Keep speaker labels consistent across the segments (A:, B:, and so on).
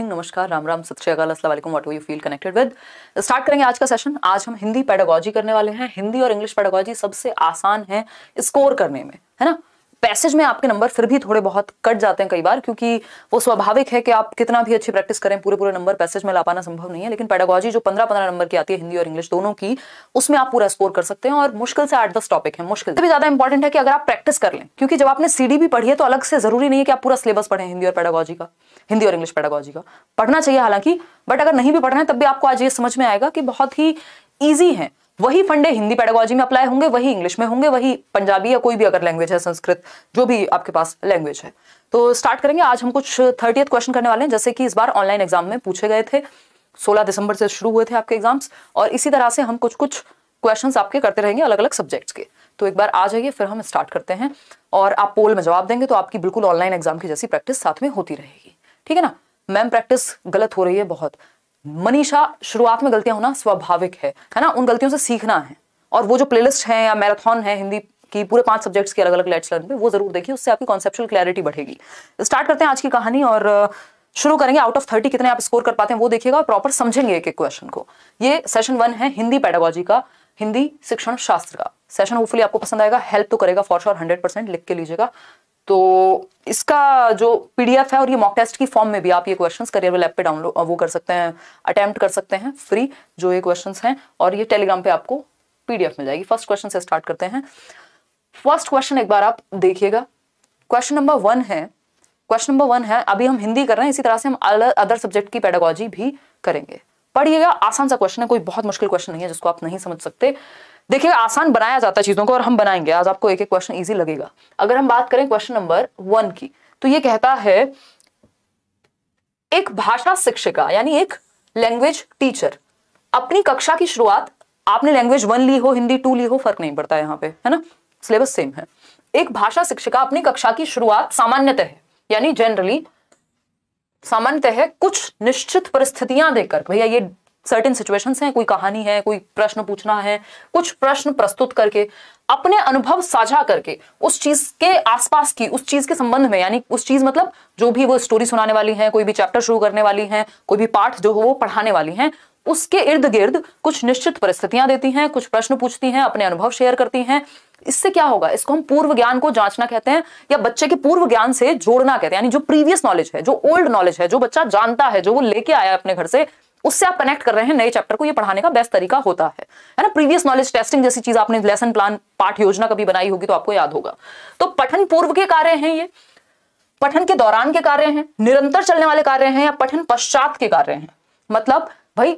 A: Morning, नमस्कार, राम राम, सत श्री अकाल, अस्सलाम वालेकुम, what you feel connected with. Start करेंगे आज का सेशन। आज हम हिंदी पेडागोजी करने वाले हैं। हिंदी और इंग्लिश पेडागोजी सबसे आसान है स्कोर करने में, है ना। पैसेज में आपके नंबर फिर भी थोड़े बहुत कट जाते हैं कई बार, क्योंकि वो स्वाभाविक है कि आप कितना भी अच्छी प्रैक्टिस करें पूरे नंबर पैसेज में ला पाना संभव नहीं है। लेकिन पेडागोजी जो 15 नंबर की आती है, हिंदी और इंग्लिश दोनों की, उसमें आप पूरा स्कोर कर सकते हैं। और मुश्किल से 8-10 टॉपिक है। मुश्किल से भी ज्यादा इंपॉर्टेंट है कि अगर आप प्रैक्टिस कर लें, क्योंकि जब आपने सीडी भी पढ़ी है तो अलग से जरूरी नहीं है कि आप पूरा सिलेबस पढ़ें हिंदी और पेडागोजी का, हिंदी और इंग्लिश पेडागोजी का। पढ़ना चाहिए हालांकि, बट अगर नहीं भी पढ़ना है तब भी आपको आज ये समझ में आएगा कि बहुत ही ईजी है। वही फंडे हिंदी पेडागोजी में अप्लाई होंगे, वही इंग्लिश में होंगे, वही पंजाबी या कोई भी अगर लैंग्वेज है, संस्कृत, जो भी आपके पास लैंग्वेज है। तो स्टार्ट करेंगे। आज हम कुछ 30th क्वेश्चन करने वाले हैं, जैसे कि इस बार ऑनलाइन एग्जाम में पूछे गए थे। 16 दिसंबर से शुरू हुए थे आपके एग्जाम्स, और इसी तरह से हम कुछ क्वेश्चन आपके करते रहेंगे अलग अलग सब्जेक्ट्स के। तो एक बार आ जाइए, फिर हम स्टार्ट करते हैं। और आप पोल में जवाब देंगे तो आपकी बिल्कुल ऑनलाइन एग्जाम की जैसी प्रैक्टिस साथ में होती रहेगी, ठीक है ना। मैम प्रैक्टिस गलत हो रही है बहुत। मनीषा, शुरुआत में गलतियां होना स्वाभाविक है ना। उन गलतियों से सीखना है। और वो जो प्लेलिस्ट है या मैराथन है हिंदी की पूरे 5 सब्जेक्ट्स की अलग अलग लेट्स लर्न पे, वो जरूर देखिए, उससे आपकी कॉन्सेप्चुअल क्लैरिटी बढ़ेगी। स्टार्ट करते हैं आज की कहानी और शुरू करेंगे। आउट ऑफ 30 कितने आप स्कोर कर पाते हैं वो देखिएगा और प्रॉपर समझेंगे एक एक क्वेश्चन को। ये सेशन 1 है हिंदी पेडागोजी का, हिंदी शिक्षण शास्त्र का सेशन। होपफुली आपको पसंद आएगा, हेल्प तो करेगा फॉर श्योर, 100% लिख के लीजिएगा। तो इसका जो पीडीएफ है और ये मॉक टेस्ट की फॉर्म में भी आप ये क्वेश्चंस करियर लैब पे डाउनलोड वो कर सकते हैं, अटेम्प्ट कर सकते हैं फ्री, जो ये क्वेश्चंस हैं। और ये टेलीग्राम पे आपको पीडीएफ मिल जाएगी। फर्स्ट क्वेश्चन से स्टार्ट करते हैं। फर्स्ट क्वेश्चन एक बार आप देखिएगा। क्वेश्चन नंबर 1 है। अभी हम हिंदी कर रहे हैं, इसी तरह से हम अदर सब्जेक्ट की पेडागोजी भी करेंगे। पढ़िएगा, आसान सा क्वेश्चन है, कोई बहुत मुश्किल क्वेश्चन नहीं है जिसको आप नहीं समझ सकते। देखिएगा, आसान बनाया जाता है चीजों को और हम बनाएंगे। आज आपको एक एक क्वेश्चन इजी लगेगा। अगर हम बात करें क्वेश्चन नंबर 1 की, तो ये कहता है एक भाषा शिक्षिका यानी एक लैंग्वेज टीचर अपनी कक्षा की शुरुआत, आपने लैंग्वेज 1 ली हो, हिंदी 2 ली हो, फर्क नहीं पड़ता यहाँ पे, है ना, सिलेबस सेम है। एक भाषा शिक्षिका अपनी कक्षा की शुरुआत सामान्यतः यानी जनरली सामान्यतः कुछ निश्चित परिस्थितियां देकर, भैया ये सर्टेन सिचुएशंस हैं, कोई कहानी है, कोई प्रश्न पूछना है, कुछ प्रश्न प्रस्तुत करके अपने अनुभव साझा करके उस चीज के आसपास की, उस चीज के संबंध में, यानी उस चीज मतलब जो भी वो स्टोरी सुनाने वाली है, कोई भी चैप्टर शुरू करने वाली है, कोई भी पाठ जो हो वो पढ़ाने वाली है, उसके इर्द गिर्द कुछ निश्चित परिस्थितियां देती हैं, कुछ प्रश्न पूछती हैं, अपने अनुभव शेयर करती हैं। इससे क्या होगा, इसको हम पूर्व ज्ञान को जांचना कहते हैं, या बच्चे के पूर्व ज्ञान से जोड़ना कहते हैं। यानी जो प्रीवियस नॉलेज है, जो ओल्ड नॉलेज है, जो बच्चा जानता है, जो वो लेके आया अपने घर से, उससे आप कनेक्ट कर रहे हैं नए चैप्टर को। ये पढ़ाने का बेस्ट तरीका होता है ना। प्रीवियस नॉलेज टेस्टिंग जैसी चीज आपने लेसन प्लान, पाठ योजना कभी बनाई होगी तो आपको याद होगा। तो पठन पूर्व के कार्य हैं, ये पठन के दौरान के कार्य हैं, निरंतर चलने वाले कार्य हैं, या पठन पश्चात के कार्य हैं। मतलब भाई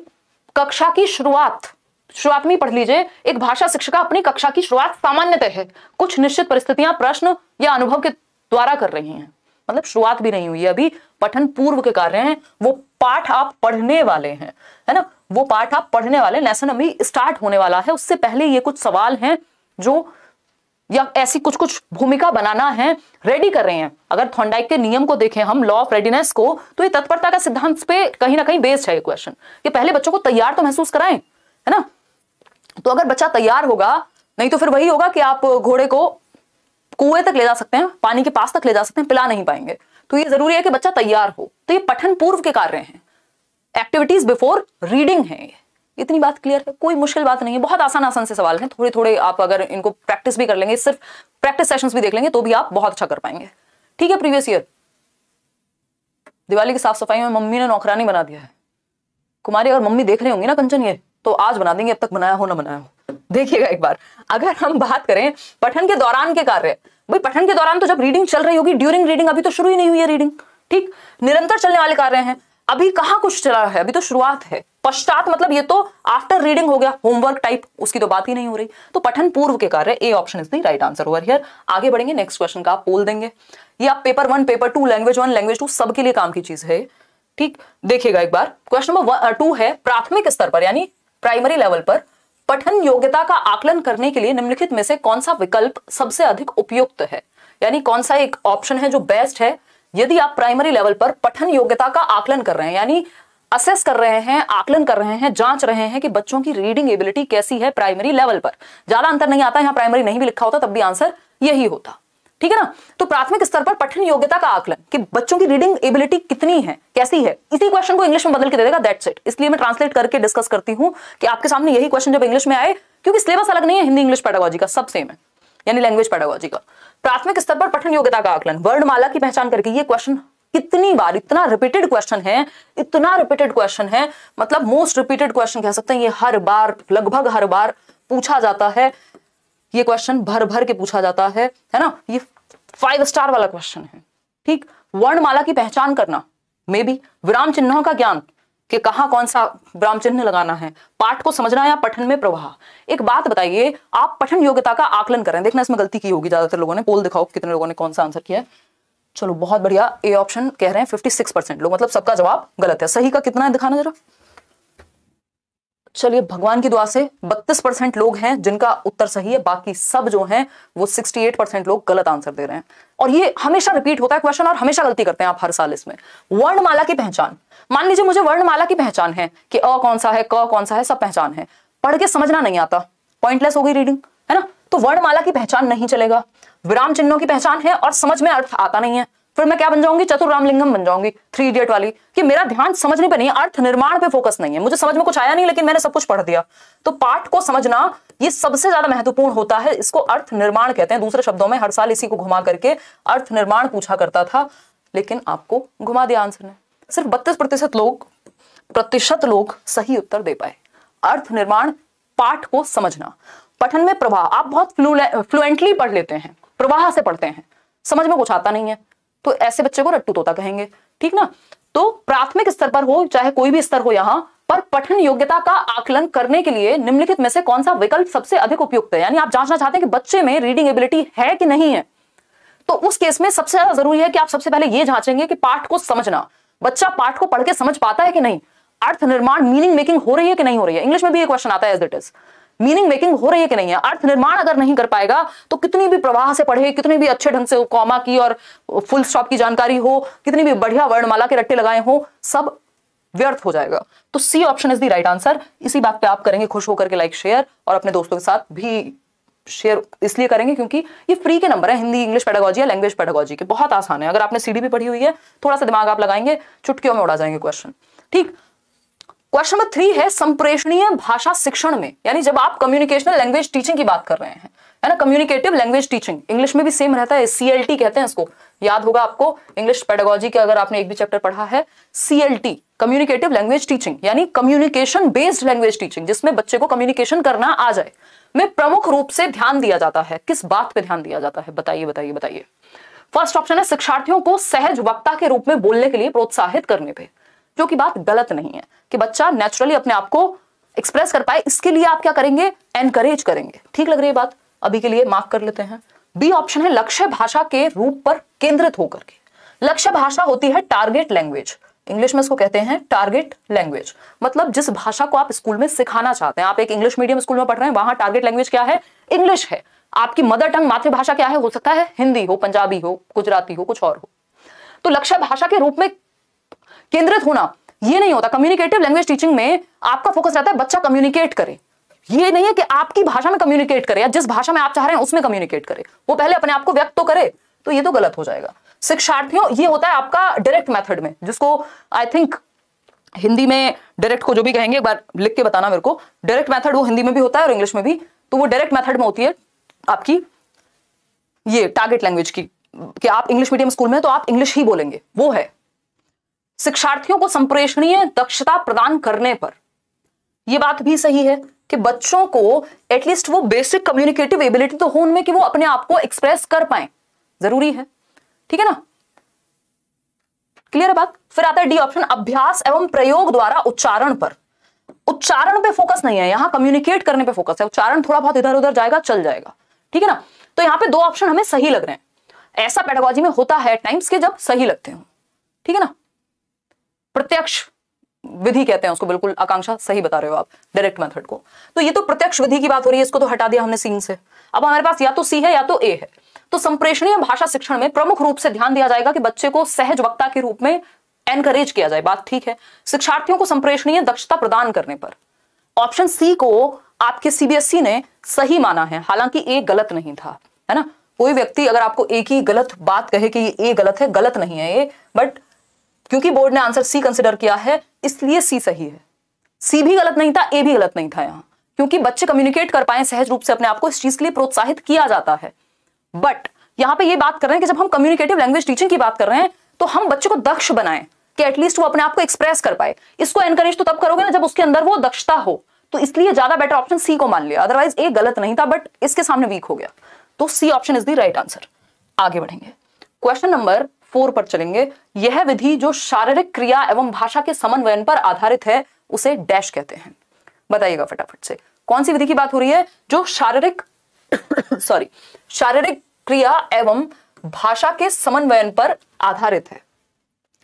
A: कक्षा की शुरुआत में पढ़ लीजिए, एक भाषा शिक्षिका अपनी कक्षा की शुरुआत सामान्यतः है कुछ निश्चित परिस्थितियां, प्रश्न या अनुभव के द्वारा कर रही हैं। मतलब शुरुआत भी नहीं हुई है अभी, पठन पूर्व के कार्य हैं, वो पाठ आप पढ़ने वाले हैं, है ना, वो पाठ आप पढ़ने वाले, लेसन अभी स्टार्ट होने वाला है। उससे पहले ये कुछ सवाल हैं जो, या ऐसी कुछ भूमिका बनाना है, रेडी कर रहे हैं। अगर थॉर्नडाइक के नियम को देखें हम, लॉ ऑफ रेडीनेस को, तो ये तत्परता का सिद्धांत पे कहीं ना कहीं बेस्ड है ये क्वेश्चन, कि पहले बच्चों को तैयार तो महसूस कराएं, है ना। तो अगर बच्चा तैयार होगा, नहीं तो फिर वही होगा कि आप घोड़े को कुएं तक ले जा सकते हैं, पानी के पास तक ले जा सकते हैं, पिला नहीं पाएंगे। तो ये जरूरी है कि बच्चा तैयार हो। तो ये पठन पूर्व के कार्य हैं, एक्टिविटीज बिफोर रीडिंग है। इतनी बात क्लियर है, कोई मुश्किल बात नहीं है, बहुत आसान से सवाल हैं। थोड़े आप अगर इनको प्रैक्टिस भी कर लेंगे, सिर्फ प्रैक्टिस सेशंस भी देख लेंगे, तो भी आप बहुत अच्छा कर पाएंगे, ठीक है। प्रीवियस ईयर दिवाली की साफ सफाई में मम्मी ने नौकरानी बना दिया है। कुमारी अगर मम्मी देख रही होंगी ना कंचन, ये तो आज बना देंगे, अब तक बनाया हो ना बनाया हो। देखिएगा एक बार, अगर हम बात करें पठन के दौरान के कार्य, भाई पठन के दौरान तो जब रीडिंग चल रही होगी, ड्यूरिंग रीडिंग अभी तो शुरू ही नहीं हुई है रीडिंग, ठीक। निरंतर चलने वाले कार्य हैं, अभी कहां कुछ चला है, अभी तो शुरुआत है। पश्चात मतलब ये तो आफ्टर रीडिंग हो गया, होमवर्क टाइप, उसकी तो बात ही नहीं हो रही। तो पठन पूर्व के कार्य, ए option is the right answer over here. आगे बढ़ेंगे, नेक्स्ट क्वेश्चन का आप पोल देंगे। ये आप पेपर 1, पेपर 2, लैंग्वेज 1, लैंग्वेज 2 सबके लिए काम की चीज है, ठीक। देखिएगा एक बार, क्वेश्चन नंबर 2 है प्राथमिक स्तर पर यानी प्राइमरी लेवल पर पठन योग्यता का आकलन करने के लिए निम्नलिखित में से कौन सा विकल्प सबसे अधिक उपयुक्त है, यानी कौन सा एक ऑप्शन है जो बेस्ट है यदि आप प्राइमरी लेवल पर पठन योग्यता का आकलन कर रहे हैं, यानी असेस कर रहे हैं, आकलन कर रहे हैं, जांच रहे हैं कि बच्चों की रीडिंग एबिलिटी कैसी है प्राइमरी लेवल पर। ज्यादा अंतर नहीं आता, यहां प्राइमरी नहीं भी लिखा होता तब भी आंसर यही होता। ठीक है ना। तो प्राथमिक स्तर पर पठन योग्यता का आकलन कि बच्चों की रीडिंग एबिलिटी कितनी है, कैसी है, इसी क्वेश्चन को इंग्लिश में बदल के दे देगा, दैट्स इट। इसलिए मैं ट्रांसलेट करके डिस्कस करती हूं कि आपके सामने यही क्वेश्चन जब इंग्लिश में आए, क्योंकि सिलेबस अलग नहीं है, हिंदी इंग्लिश पेडागोजी का सब सेम है, यानी लैंग्वेज पेडागोजी का। प्राथमिक स्तर पर पठन योग्यता का आकलन, वर्णमाला की पहचान करके, ये क्वेश्चन कितनी बार, इतना रिपीटेड क्वेश्चन है, इतना रिपीटेड क्वेश्चन है, मतलब मोस्ट रिपीटेड क्वेश्चन कह सकते हैं। ये हर बार, लगभग हर बार पूछा जाता है, ये क्वेश्चन भर भर के पूछा जाता है ना। ये 5 स्टार वाला क्वेश्चन है, ठीक। वर्णमाला की पहचान करना, मे बी विराम चिन्हों का ज्ञान कि कहां कौन सा विराम चिन्ह लगाना है, पाठ को समझना या पठन में प्रवाह। एक बात बताइए, आप पठन योग्यता का आकलन करें, देखना इसमें गलती की होगी ज्यादातर लोगों ने। पोल दिखाओ कितने लोगों ने कौन सा आंसर किया है। चलो बहुत बढ़िया, ए ऑप्शन कह रहे हैं 56% लोग, मतलब सबका जवाब गलत है। सही का कितना है दिखाना जरा। चलिए भगवान की दुआ से 32% लोग हैं जिनका उत्तर सही है, बाकी सब जो हैं वो 68% लोग गलत आंसर दे रहे हैं। और ये हमेशा रिपीट होता है क्वेश्चन और हमेशा गलती करते हैं आप हर साल इसमें। वर्णमाला की पहचान, मान लीजिए मुझे वर्णमाला की पहचान है कि अ कौन सा है, क कौन सा है, सब पहचान है, पढ़ के समझना नहीं आता, पॉइंटलेस हो गई रीडिंग, है ना। तो वर्णमाला की पहचान नहीं चलेगा। विराम चिन्हों की पहचान है और समझ में अर्थ आता नहीं है, फिर मैं क्या बन जाऊंगी, चतुर रामलिंगम बन जाऊंगी, 3 इडियट वाली, कि मेरा ध्यान समझने पे नहीं है, अर्थ निर्माण पे फोकस नहीं है, मुझे समझ में कुछ आया नहीं लेकिन मैंने सब कुछ पढ़ दिया। तो पाठ को समझना ये सबसे ज्यादा महत्वपूर्ण होता है, इसको अर्थ निर्माण कहते हैं। दूसरे शब्दों में हर साल इसी को घुमा करके अर्थ निर्माण पूछा करता था, लेकिन आपको घुमा दिया आंसर ने। सिर्फ 32% लोग सही उत्तर दे पाए। अर्थ निर्माण, पाठ को समझना, पठन में प्रवाह, आप बहुत फ्लुएंटली पढ़ लेते हैं, प्रवाह से पढ़ते हैं, समझ में कुछ आता नहीं है, तो ऐसे बच्चे को रट्टू तोता कहेंगे, ठीक ना। तो प्राथमिक स्तर पर हो चाहे कोई भी स्तर हो, यहां पर पठन योग्यता का आकलन करने के लिए निम्नलिखित में से कौन सा विकल्प सबसे अधिक उपयुक्त है। यानी आप जांचना चाहते हैं कि बच्चे में रीडिंग एबिलिटी है कि नहीं है, तो उस केस में सबसे ज्यादा जरूरी है कि आप सबसे पहले यह जांचेंगे कि पाठ को समझना, बच्चा पाठ को पढ़ के समझ पाता है कि नहीं, अर्थ निर्माण, मीनिंग मेकिंग हो रही है कि नहीं हो रही है। इंग्लिश में भी ये क्वेश्चन आता है as it is, meaning making हो रही है कि नहीं है। अर्थ निर्माण अगर नहीं कर पाएगा तो कितनी भी प्रवाह से पढ़े, कितनी भी अच्छे ढंग से कॉमा की और फुल स्टॉप की जानकारी हो, कितनी भी बढ़िया वर्णमाला के रट्टे लगाए हो, सब व्यर्थ हो जाएगा। तो C option is the right answer. इसी बात पे आप करेंगे खुश होकर के लाइक शेयर, और अपने दोस्तों के साथ भी शेयर इसलिए करेंगे क्योंकि ये फ्री के नंबर है, हिंदी इंग्लिश पेडागोजी या लैंग्वेज पेडागोजी के, बहुत आसान है। अगर आपने सीडी भी पढ़ी हुई है, थोड़ा सा दिमाग आप लगाएंगे, चुटकियों में उड़ा जाएंगे क्वेश्चन, ठीक। क्वेश्चन नंबर 3 है संप्रेषणीय भाषा शिक्षण में, यानी जब आप कम्युनिकेशनल लैंग्वेज टीचिंग की बात कर रहे हैं, है ना, कम्युनिकेटिव लैंग्वेज टीचिंग, इंग्लिश में भी सेम रहता है, CLT कहते हैं इसको, याद होगा आपको इंग्लिश पेडागोजी के अगर आपने एक भी चैप्टर पढ़ा है, CLT कम्युनिकेटिव लैंग्वेज टीचिंग, यानी कम्युनिकेशन बेस्ड लैंग्वेज टीचिंग, जिसमें बच्चे को कम्युनिकेशन करना आ जाए, में प्रमुख रूप से ध्यान दिया जाता है। किस बात पे ध्यान दिया जाता है, बताइए बताइए बताइए। फर्स्ट ऑप्शन है शिक्षार्थियों को सहज वक्ता के रूप में बोलने के लिए प्रोत्साहित करने पे, जो कि बात गलत नहीं है, कि बच्चा नेचुरली अपने आप को एक्सप्रेस कर पाए, इसके लिए आप क्या करेंगे, एनकरेज करेंगे। ठीक लग रही है बात, अभी के लिए मार्क कर लेते हैं। बी ऑप्शन है लक्ष्य भाषा के रूप पर केंद्रित होकर के। लक्ष्य भाषा होती है टारगेट लैंग्वेज, इंग्लिश में इसको कहते हैं टारगेट लैंग्वेज, मतलब जिस भाषा को आप स्कूल में सिखाना चाहते हैं। आप एक इंग्लिश मीडियम स्कूल में पढ़ रहे हैं, वहां टारगेट लैंग्वेज क्या है, इंग्लिश है। आपकी मदर टंग मातृभाषा क्या है, हो सकता है हिंदी हो, पंजाबी हो, गुजराती हो, कुछ और हो। तो लक्ष्य भाषा के रूप में केंद्रित होना ये नहीं होता। कम्युनिकेटिव लैंग्वेज टीचिंग में आपका फोकस रहता है बच्चा कम्युनिकेट करे, ये नहीं है कि आपकी भाषा में कम्युनिकेट करे या जिस भाषा में आप चाह रहे हैं उसमें कम्युनिकेट करे, वो पहले अपने आप को व्यक्त तो करे, तो ये तो गलत हो जाएगा। शिक्षार्थियों, ये होता है आपका डायरेक्ट मेथड में, जिसको आई थिंक हिंदी में डायरेक्ट को जो भी कहेंगे एक बार लिख के बताना मेरे को। डायरेक्ट मेथड वो हिंदी में भी होता है और इंग्लिश में भी, तो वो डायरेक्ट मेथड में होती है आपकी ये टारगेट लैंग्वेज की, कि आप इंग्लिश मीडियम स्कूल में तो आप इंग्लिश ही बोलेंगे, वो है। शिक्षार्थियों को संप्रेषणीय दक्षता प्रदान करने पर, यह बात भी सही है कि बच्चों को एटलीस्ट वो बेसिक कम्युनिकेटिव एबिलिटी तो हो उनमें कि वो अपने आप को एक्सप्रेस कर पाए, जरूरी है, ठीक है ना, क्लियर है बात। फिर आता है डी ऑप्शन, अभ्यास एवं प्रयोग द्वारा उच्चारण पर। उच्चारण पे फोकस नहीं है, यहां कम्युनिकेट करने पे फोकस है, उच्चारण थोड़ा बहुत इधर उधर जाएगा, चल जाएगा, ठीक है ना। तो यहां पे 2 ऑप्शन हमें सही लग रहे हैं। ऐसा पेडागोजी में होता है टाइम्स के जब सही लगते हो, ठीक है ना। प्रत्यक्ष विधि कहते हैं उसको, बिल्कुल आकांक्षा सही बता रहे हो आप, डायरेक्ट मेथड को। तो ये तो प्रत्यक्ष विधि की बात हो रही है, इसको तो हटा दिया हमने सीन से। अब हमारे पास या तो सी है या तो ए है। तो संप्रेषणीय भाषा शिक्षण में प्रमुख रूप से ध्यान दिया जाएगा कि बच्चे को सहज वक्ता के रूप में एनकरेज किया जाए, बात ठीक है। शिक्षार्थियों को संप्रेषणीय दक्षता प्रदान करने पर ऑप्शन सी को आपके CBSE ने सही माना है, हालांकि ए गलत नहीं था, है ना। कोई व्यक्ति अगर आपको एक ही गलत बात कहे कि ये गलत है, गलत नहीं है ये, बट क्योंकि बोर्ड ने आंसर सी कंसिडर किया है इसलिए सी सही है। सी भी गलत नहीं था, ए भी गलत नहीं था यहां, क्योंकि बच्चे कम्युनिकेट कर पाए सहज रूप से अपने आप को, इस चीज के लिए प्रोत्साहित किया जाता है। बट यहां पे ये बात कर रहे हैं कि जब हम कम्युनिकेटिव लैंग्वेज टीचिंग की बात कर रहे हैं तो हम बच्चे को दक्ष बनाएं कि एटलीस्ट वो अपने आप को एक्सप्रेस कर पाए। इसको एनकरेज तो तब करोगे ना जब उसके अंदर वो दक्षता हो, तो इसलिए ज्यादा बेटर ऑप्शन सी को मान लिया। अदरवाइज ए गलत नहीं था बट इसके सामने वीक हो गया, तो C option is the right answer. आगे बढ़ेंगे, क्वेश्चन नंबर 4 पर चलेंगे। यह विधि जो शारीरिक क्रिया एवं भाषा के समन्वयन पर आधारित है उसे डैश कहते हैं। बताइएगा फटाफट से, कौन सी विधि की बात हो रही है जो शारीरिक शारीरिक क्रिया एवं भाषा के समन्वयन पर आधारित है।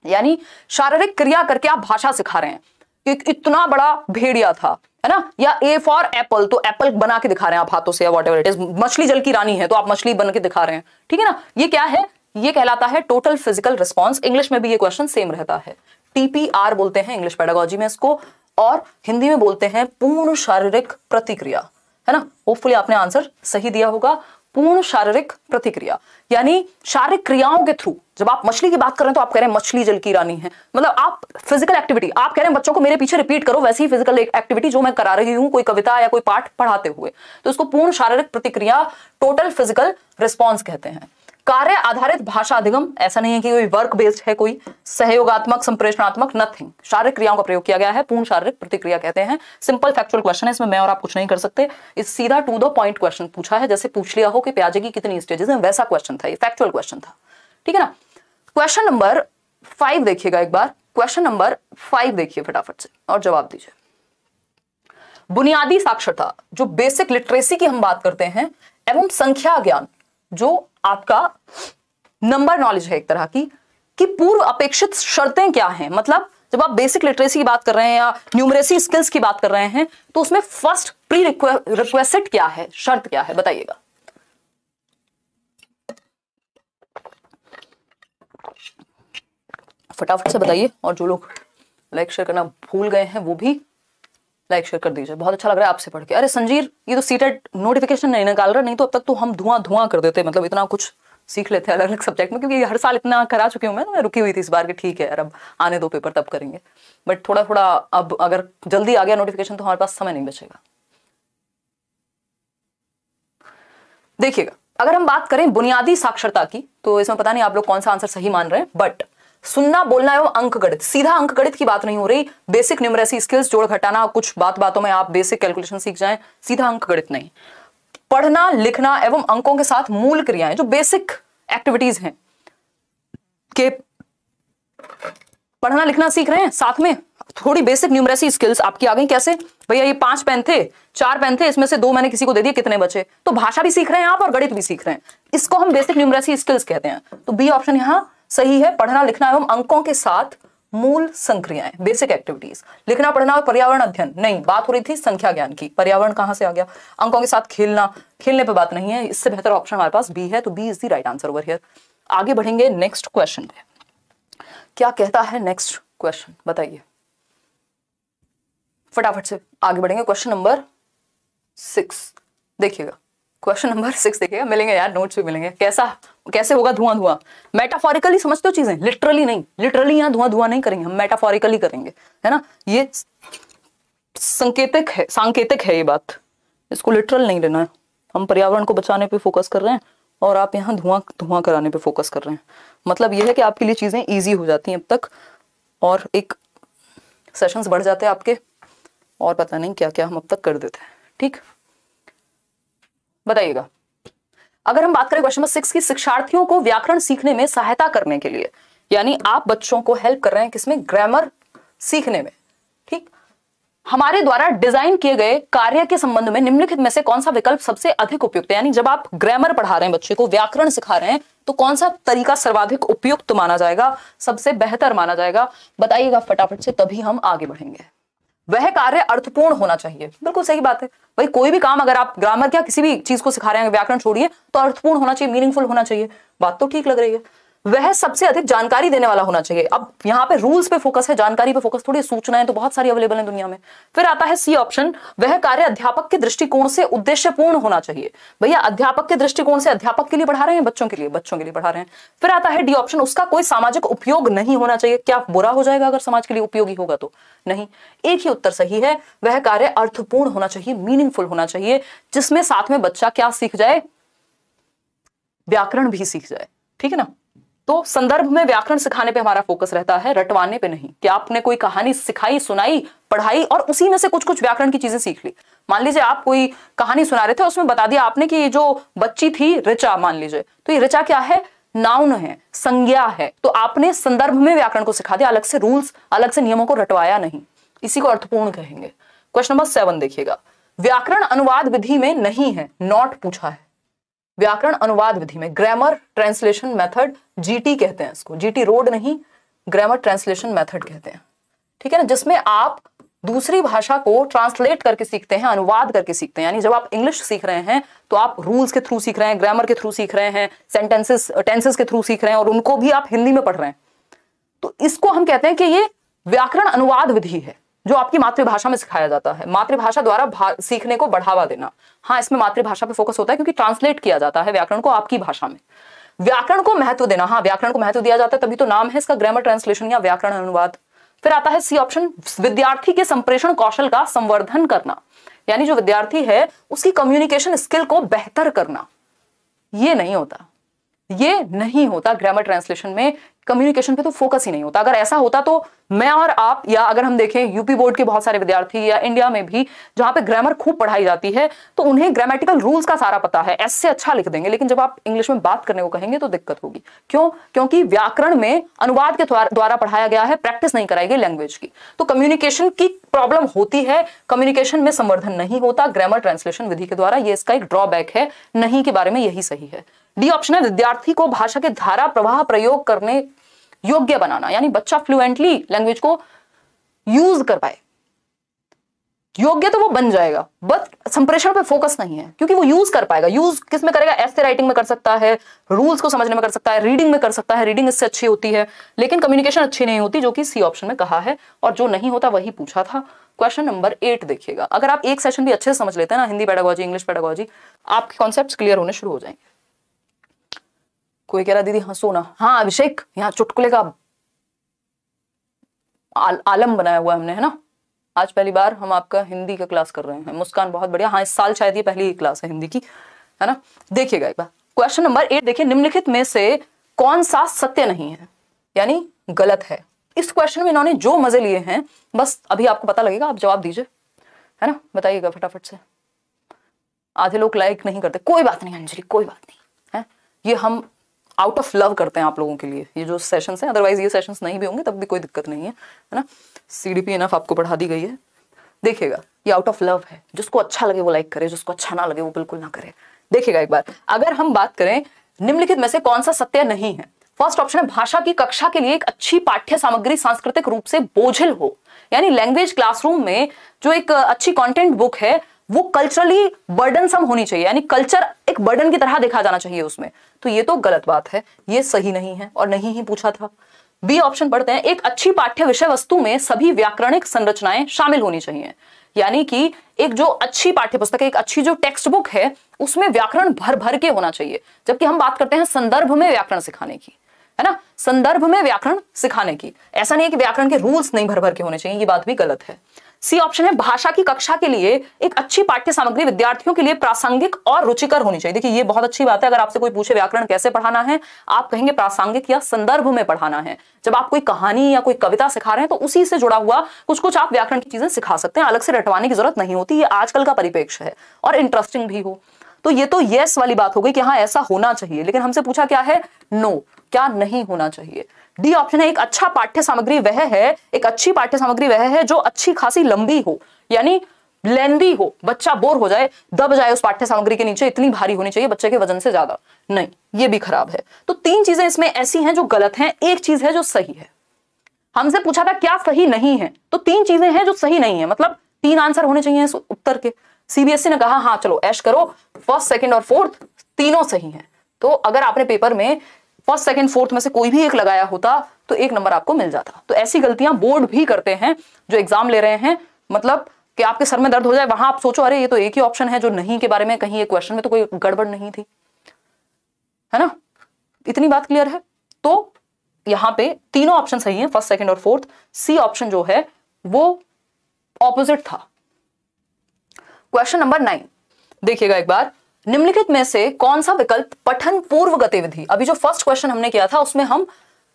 A: यानी शारीरिक क्रिया करके आप भाषा सिखा रहे हैं। एक इतना बड़ा भेड़िया था, है ना, या ए फॉर एप्पल, तो एप्पल बना के दिखा रहे हैं आप हाथों से या व्हाटएवर इट इज। मछली जल की रानी है तो आप मछली बन के दिखा रहे हैं, ठीक है ना। ये क्या है, ये कहलाता है टोटल फिजिकल रिस्पॉन्स। इंग्लिश में भी ये क्वेश्चन सेम रहता है, TPR बोलते हैं इंग्लिश पेडागोजी में इसको, और हिंदी में बोलते हैं पूर्ण शारीरिक प्रतिक्रिया, है ना। होपफुली आपने आंसर सही दिया होगा, पूर्ण शारीरिक प्रतिक्रिया। यानी शारीरिक क्रियाओं के थ्रू, जब आप मछली की बात कर रहे हैं तो आप कह रहे हैं मछली जल की रानी है, मतलब आप फिजिकल एक्टिविटी, आप कह रहे हैं बच्चों को मेरे पीछे रिपीट करो वैसी ही फिजिकल एक्टिविटी जो मैं करा रही हूं, कोई कविता या कोई पाठ पढ़ाते हुए, तो इसको पूर्ण शारीरिक प्रतिक्रिया, टोटल फिजिकल रिस्पॉन्स कहते हैं। कार्य आधारित भाषा अधिगम, ऐसा नहीं है कि कोई वर्क बेस्ड है, कोई सहयोगात्मक संप्रेषणात्मक, नथिंग, शारीरिक क्रियाओं का प्रयोग किया गया है, पूर्ण शारीरिक प्रतिक्रिया कहते हैं। सिंपल फैक्चुअल क्वेश्चन है, इसमें मैं और आप कुछ नहीं कर सकते। इस सीधा टू द पॉइंट क्वेश्चन पूछा है, जैसे पूछ लिया हो कि प्याजे की कितनी स्टेजेस हैं, वैसा क्वेश्चन था, ये फैक्चुअल क्वेश्चन था, ठीक है ना। क्वेश्चन नंबर 5 देखिएगा एक बार, क्वेश्चन नंबर 5 देखिए फटाफट से और जवाब दीजिए। बुनियादी साक्षरता, जो बेसिक लिटरेसी की हम बात करते हैं, एवं संख्या ज्ञान, जो आपका नंबर नॉलेज है एक तरह की, कि पूर्व अपेक्षित शर्तें क्या हैं। मतलब जब आप बेसिक लिटरेसी की बात कर रहे हैं या न्यूमरेसी स्किल्स की बात कर रहे हैं, तो उसमें फर्स्ट प्री रिक्वेस्ट क्या है, शर्त क्या है, बताइएगा। फटाफट से बताइए, और जो लोग लाइक शेयर करना भूल गए हैं वो भी लाइक शेयर कर दीजिए। बहुत अच्छा लग रहा है आपसे पढ़ के। अरे संजीर, ये तो सीटेट नोटिफिकेशन नहीं निकाल रहा, नहीं तो अब तक तो हम धुआं कर देते, मतलब इतना कुछ सीख लेते हैं अलग अलग सब्जेक्ट में, क्योंकि हर साल इतना करा चुकी हूँ मैं रुकी हुई थी इस बार के, ठीक है यार अब आने दो पेपर तब करेंगे, बट थोड़ा थोड़ा अब अगर जल्दी आ गया नोटिफिकेशन तो हमारे पास समय नहीं बचेगा। देखिएगा, अगर हम बात करें बुनियादी साक्षरता की, तो इसमें पता नहीं आप लोग कौन सा आंसर सही मान रहे हैं, बट सुनना, बोलना एवं अंक गणित, सीधा अंक गणित की बात नहीं हो रही, बेसिक न्यूमरेसी स्किल्स, जोड़ घटाना, कुछ बातों में आप बेसिक कैलकुलेशन सीख जाएं, सीधा अंक गणित नहीं। पढ़ना, लिखना एवं अंकों के साथ मूल क्रियाएं, जो बेसिक एक्टिविटीज हैं, के पढ़ना लिखना सीख रहे हैं, साथ में थोड़ी बेसिक न्यूमरेसी स्किल्स आपकी आ गई। कैसे भैया, ये 5 पेन थे, 4 पेन थे, इसमें से 2 मैंने किसी को दे दिए, कितने बचे, तो भाषा भी सीख रहे हैं आप और गणित भी सीख रहे हैं, इसको हम बेसिक न्यूमरेसी स्किल्स कहते हैं। तो बी ऑप्शन यहां सही है, पढ़ना लिखना एवं अंकों के साथ मूल संक्रियाएं, बेसिक एक्टिविटीज। लिखना पढ़ना और पर्यावरण अध्ययन नहीं, बात हो रही थी संख्या ज्ञान की, पर्यावरण कहां से आ गया। अंकों के साथ खेलना, खेलने पे बात नहीं है, इससे बेहतर ऑप्शन हमारे पास बी है, तो B is the right answer over here. आगे बढ़ेंगे नेक्स्ट क्वेश्चन पे, क्या कहता है नेक्स्ट क्वेश्चन, बताइए फटाफट से। आगे बढ़ेंगे क्वेश्चन नंबर 6 देखिएगा, क्वेश्चन नंबर 6 देखिएगा, मिलेंगे यार नोट्स भी मिलेंगे। कैसे होगा धुआं, मेटाफोरिकली समझते हो चीजें, लिटरली नहीं, लिटरली यहाँ धुआं नहीं करेंगे हम, मेटाफोरिकली करेंगे, है ना। ये सांकेतिक है ये बात, इसको लिटरल नहीं लेना है। हम पर्यावरण को बचाने पे फोकस कर रहे हैं और आप यहाँ धुआं कराने पे फोकस कर रहे हैं। मतलब ये है कि आपके लिए चीजें ईजी हो जाती हैं अब तक, और एक सेशंस बढ़ जाते हैं आपके, और पता नहीं क्या क्या हम अब तक कर देते हैं, ठीक। बताइएगा, अगर हम बात करें क्वेश्चन नंबर 6 की, शिक्षार्थियों को व्याकरण सीखने में सहायता करने के लिए, यानी आप बच्चों को हेल्प कर रहे हैं किसमें, ग्रामर सीखने में, ठीक। हमारे द्वारा डिजाइन किए गए कार्य के संबंध में निम्नलिखित में से कौन सा विकल्प सबसे अधिक उपयुक्त है। यानी जब आप ग्रामर पढ़ा रहे हैं, बच्चे को व्याकरण सिखा रहे हैं, तो कौन सा तरीका सर्वाधिक उपयुक्त माना जाएगा, सबसे बेहतर माना जाएगा, बताइएगा फटाफट से, तभी हम आगे बढ़ेंगे। वह कार्य अर्थपूर्ण होना चाहिए, बिल्कुल सही बात है भाई, कोई भी काम अगर आप ग्रामर क्या किसी भी चीज को सिखा रहे हैं, व्याकरण छोड़िए, तो अर्थपूर्ण होना चाहिए, मीनिंगफुल होना चाहिए, बात तो ठीक लग रही है। वह सबसे अधिक जानकारी देने वाला होना चाहिए। अब यहाँ पे रूल्स पे फोकस है, जानकारी पे फोकस थोड़ी, सूचनाएं तो बहुत सारी अवेलेबल है दुनिया में। फिर आता है सी ऑप्शन, वह कार्य अध्यापक के दृष्टिकोण से उद्देश्यपूर्ण होना चाहिए। भैया अध्यापक के दृष्टिकोण से अध्यापक के लिए पढ़ा रहे हैं, बच्चों के लिए पढ़ा रहे हैं। फिर आता है डी ऑप्शन, उसका कोई सामाजिक उपयोग नहीं होना चाहिए। क्या बुरा हो जाएगा अगर समाज के लिए उपयोगी होगा तो? नहीं, एक ही उत्तर सही है, वह कार्य अर्थपूर्ण होना चाहिए, मीनिंगफुल होना चाहिए, जिसमें साथ में बच्चा क्या सीख जाए, व्याकरण भी सीख जाए। ठीक है ना? तो संदर्भ में व्याकरण सिखाने पे हमारा फोकस रहता है, रटवाने पे नहीं कि आपने कोई कहानी सिखाई, सुनाई, पढ़ाई और उसी में से कुछ कुछ व्याकरण की चीजें सीख ली। मान लीजिए आप कोई कहानी सुना रहे थे, उसमें बता दिया आपने कि ये जो बच्ची थी ऋचा, मान लीजिए, तो ये ऋचा क्या है, नाउन है, संज्ञा है। तो आपने संदर्भ में व्याकरण को सिखा दिया, अलग से रूल्स, अलग से नियमों को रटवाया नहीं। इसी को अर्थपूर्ण कहेंगे। क्वेश्चन नंबर 7 देखिएगा, व्याकरण अनुवाद विधि में नहीं है, नॉट पूछा है। व्याकरण अनुवाद विधि में, ग्रामर ट्रांसलेशन मेथड, जीटी कहते हैं इसको, जीटी रोड नहीं, ग्रामर ट्रांसलेशन मेथड कहते हैं। ठीक है ना? जिसमें आप दूसरी भाषा को ट्रांसलेट करके सीखते हैं, अनुवाद करके सीखते हैं। यानी जब आप इंग्लिश सीख रहे हैं तो आप रूल्स के थ्रू सीख रहे हैं, ग्रामर के थ्रू सीख रहे हैं, टेंसेस के थ्रू सीख रहे हैं, और उनको भी आप हिंदी में पढ़ रहे हैं। तो इसको हम कहते हैं कि ये व्याकरण अनुवाद विधि है, जो आपकी मातृभाषा में सिखाया जाता है। मातृभाषा द्वारा सीखने को बढ़ावा देना। हाँ, इसमें मातृभाषा पे फोकस होता है क्योंकि ट्रांसलेट किया जाता है व्याकरण को आपकी भाषा में। व्याकरण को महत्व देना, हाँ व्याकरण को महत्व दिया जाता है, तभी तो नाम है इसका ग्रामर ट्रांसलेशन या व्याकरण अनुवाद। फिर आता है सी ऑप्शन, विद्यार्थी के संप्रेषण कौशल का संवर्धन करना, यानी जो विद्यार्थी है उसकी कम्युनिकेशन स्किल को बेहतर करना। ये नहीं होता ग्रामर ट्रांसलेशन में, कम्युनिकेशन पे तो फोकस ही नहीं होता। अगर ऐसा होता तो मैं और आप, या अगर हम देखें यूपी बोर्ड के बहुत सारे विद्यार्थी या इंडिया में भी जहां पे ग्रामर खूब पढ़ाई जाती है, तो उन्हें ग्रामेटिकल रूल्स का सारा पता है, ऐसे अच्छा लिख देंगे, लेकिन जब आप इंग्लिश में बात करने को कहेंगे तो दिक्कत होगी। क्यों? क्योंकि व्याकरण में अनुवाद के द्वारा पढ़ाया गया है, प्रैक्टिस नहीं कराई गई लैंग्वेज की, तो कम्युनिकेशन की प्रॉब्लम होती है, कम्युनिकेशन में संवर्धन नहीं होता ग्रामर ट्रांसलेशन विधि के द्वारा। ये इसका एक ड्रॉबैक है, नहीं के बारे में यही सही है। डी ऑप्शन है, विद्यार्थी को भाषा के धारा प्रवाह प्रयोग करने योग्य बनाना, यानी बच्चा फ्लुएंटली लैंग्वेज को यूज कर पाए। योग्य तो वो बन जाएगा, बट संप्रेषण पे फोकस नहीं है, क्योंकि वो यूज कर पाएगा। यूज किस में करेगा? ऐसे राइटिंग में कर सकता है, रूल्स को समझने में कर सकता है, रीडिंग में कर सकता है, रीडिंग इससे अच्छी होती है, लेकिन कम्युनिकेशन अच्छी नहीं होती, जो कि सी ऑप्शन में कहा है, और जो नहीं होता वही पूछा था। क्वेश्चन नंबर 8 देखिएगा। अगर आप एक सेशन भी अच्छे से समझ लेते हैं ना, हिंदी पेडागोजी, इंग्लिश पेडागोजी, आपके कॉन्सेप्ट्स क्लियर होने शुरू हो जाएंगे। कोई कह रहा दीदी हंसो ना, हाँ अभिषेक, यहाँ चुटकुले का आलम बनाया हुआ हमने, है ना। आज पहली बार हम आपका हिंदी का क्लास कर रहे हैं। मुस्कान बहुत बढ़िया, हाँ इस साल शायद ये पहली क्लास है हिंदी की, है ना। देखिएगा एक बार क्वेश्चन नंबर 8 देखिए, निम्नलिखित में से कौन सा सत्य नहीं है, यानी गलत है। इस क्वेश्चन में इन्होंने जो मजे लिए हैं, बस अभी आपको पता लगेगा, आप जवाब दीजिए, है ना, बताइएगा फटाफट से। आधे लोग लाइक नहीं करते, कोई बात नहीं अंजलि, कोई बात नहीं है, ये हम आउट ऑफ लव करते हैं आप लोगों के लिए ये जो सेशंस हैं, अदरवाइज ये सेशंस नहीं भी होंगे तब भी कोई दिक्कत नहीं है ना। सीडीपी इनफ आपको पढ़ा दी गई है। देखिएगा ये आउट ऑफ लव है, जिसको अच्छा लगे वो लाइक करे, जिसको अच्छा ना लगे वो बिल्कुल ना करे। देखिएगा एक बार, अगर हम बात करें निम्नलिखित में से कौन सा सत्य नहीं है, फर्स्ट ऑप्शन है भाषा की कक्षा के लिए एक अच्छी पाठ्य सामग्री सांस्कृतिक रूप से बोझिल हो, यानी लैंग्वेज क्लासरूम में जो एक अच्छी कंटेंट बुक है वो कल्चरली बर्डनसम होनी चाहिए, यानी कल्चर एक बर्डन की तरह देखा जाना चाहिए उसमें, तो ये तो गलत बात है, ये सही नहीं है और नहीं ही पूछा था। बी ऑप्शन पढ़ते हैं, एक अच्छी पाठ्य विषय वस्तु में सभी व्याकरणिक संरचनाएं शामिल होनी चाहिए, यानी कि एक जो अच्छी पाठ्य पुस्तक है, एक अच्छी जो टेक्स्ट बुक है उसमें व्याकरण भर भर के होना चाहिए। जबकि हम बात करते हैं संदर्भ में व्याकरण सिखाने की, है ना, संदर्भ में व्याकरण सिखाने की, ऐसा नहीं है कि व्याकरण के रूल्स नहीं भर भर के होने चाहिए, ये बात भी गलत है। सी ऑप्शन है भाषा की कक्षा के लिए एक अच्छी पाठ्य सामग्री विद्यार्थियों के लिए प्रासंगिक और रुचिकर होनी चाहिए। देखिए ये बहुत अच्छी बात है, अगर आपसे कोई पूछे व्याकरण कैसे पढ़ाना है, आप कहेंगे प्रासंगिक या संदर्भ में पढ़ाना है। जब आप कोई कहानी या कोई कविता सिखा रहे हैं तो उसी से जुड़ा हुआ कुछ कुछ आप व्याकरण की चीजें सिखा सकते हैं, अलग से रटवाने की जरूरत नहीं होती, ये आजकल का परिप्रेक्ष्य है और इंटरेस्टिंग भी हो। तो ये तो यस वाली बात हो गई कि हाँ ऐसा होना चाहिए, लेकिन हमसे पूछा क्या है, नो, क्या नहीं होना चाहिए। डी ऑप्शन है, एक अच्छा पाठ्य सामग्री वह है, एक अच्छी पाठ्य सामग्री वह है जो अच्छी खासी लंबी हो, यानी लेंदी हो, बच्चा बोर हो जाए, दब जाए उस पाठ्य सामग्री के नीचे, इतनी भारी होनी चाहिए बच्चे के वजन से ज्यादा नहीं, ये भी खराब है। तो 3 चीजें इसमें ऐसी हैं जो गलत हैं, एक चीज है जो सही है। हमसे पूछा था क्या सही नहीं है, तो 3 चीजें हैं जो सही नहीं है, मतलब 3 आंसर होने चाहिए इस उत्तर के। सीबीएसई ने कहा हाँ चलो ऐश करो, फर्स्ट सेकंड और फोर्थ तीनों सही हैं। तो अगर आपने पेपर में फर्स्ट सेकंड फोर्थ में से कोई भी एक लगाया होता तो 1 नंबर आपको मिल जाता। तो ऐसी गलतियां बोर्ड भी करते हैं जो एग्जाम ले रहे हैं, मतलब कि आपके सर में दर्द हो जाए, वहां आप सोचो अरे ये तो एक ही ऑप्शन है जो नहीं के बारे में, कहीं ये क्वेश्चन में तो कोई गड़बड़ नहीं थी, है ना। इतनी बात क्लियर है। तो यहां पे तीनों ऑप्शन सही हैं, फर्स्ट सेकंड और फोर्थ। सी ऑप्शन जो है वो ऑपोजिट था। क्वेश्चन नंबर 9 देखिएगा एक बार, निम्नलिखित में से कौन सा विकल्प पठन पूर्व गतिविधि, अभी जो फर्स्ट क्वेश्चन हमने किया था उसमें हम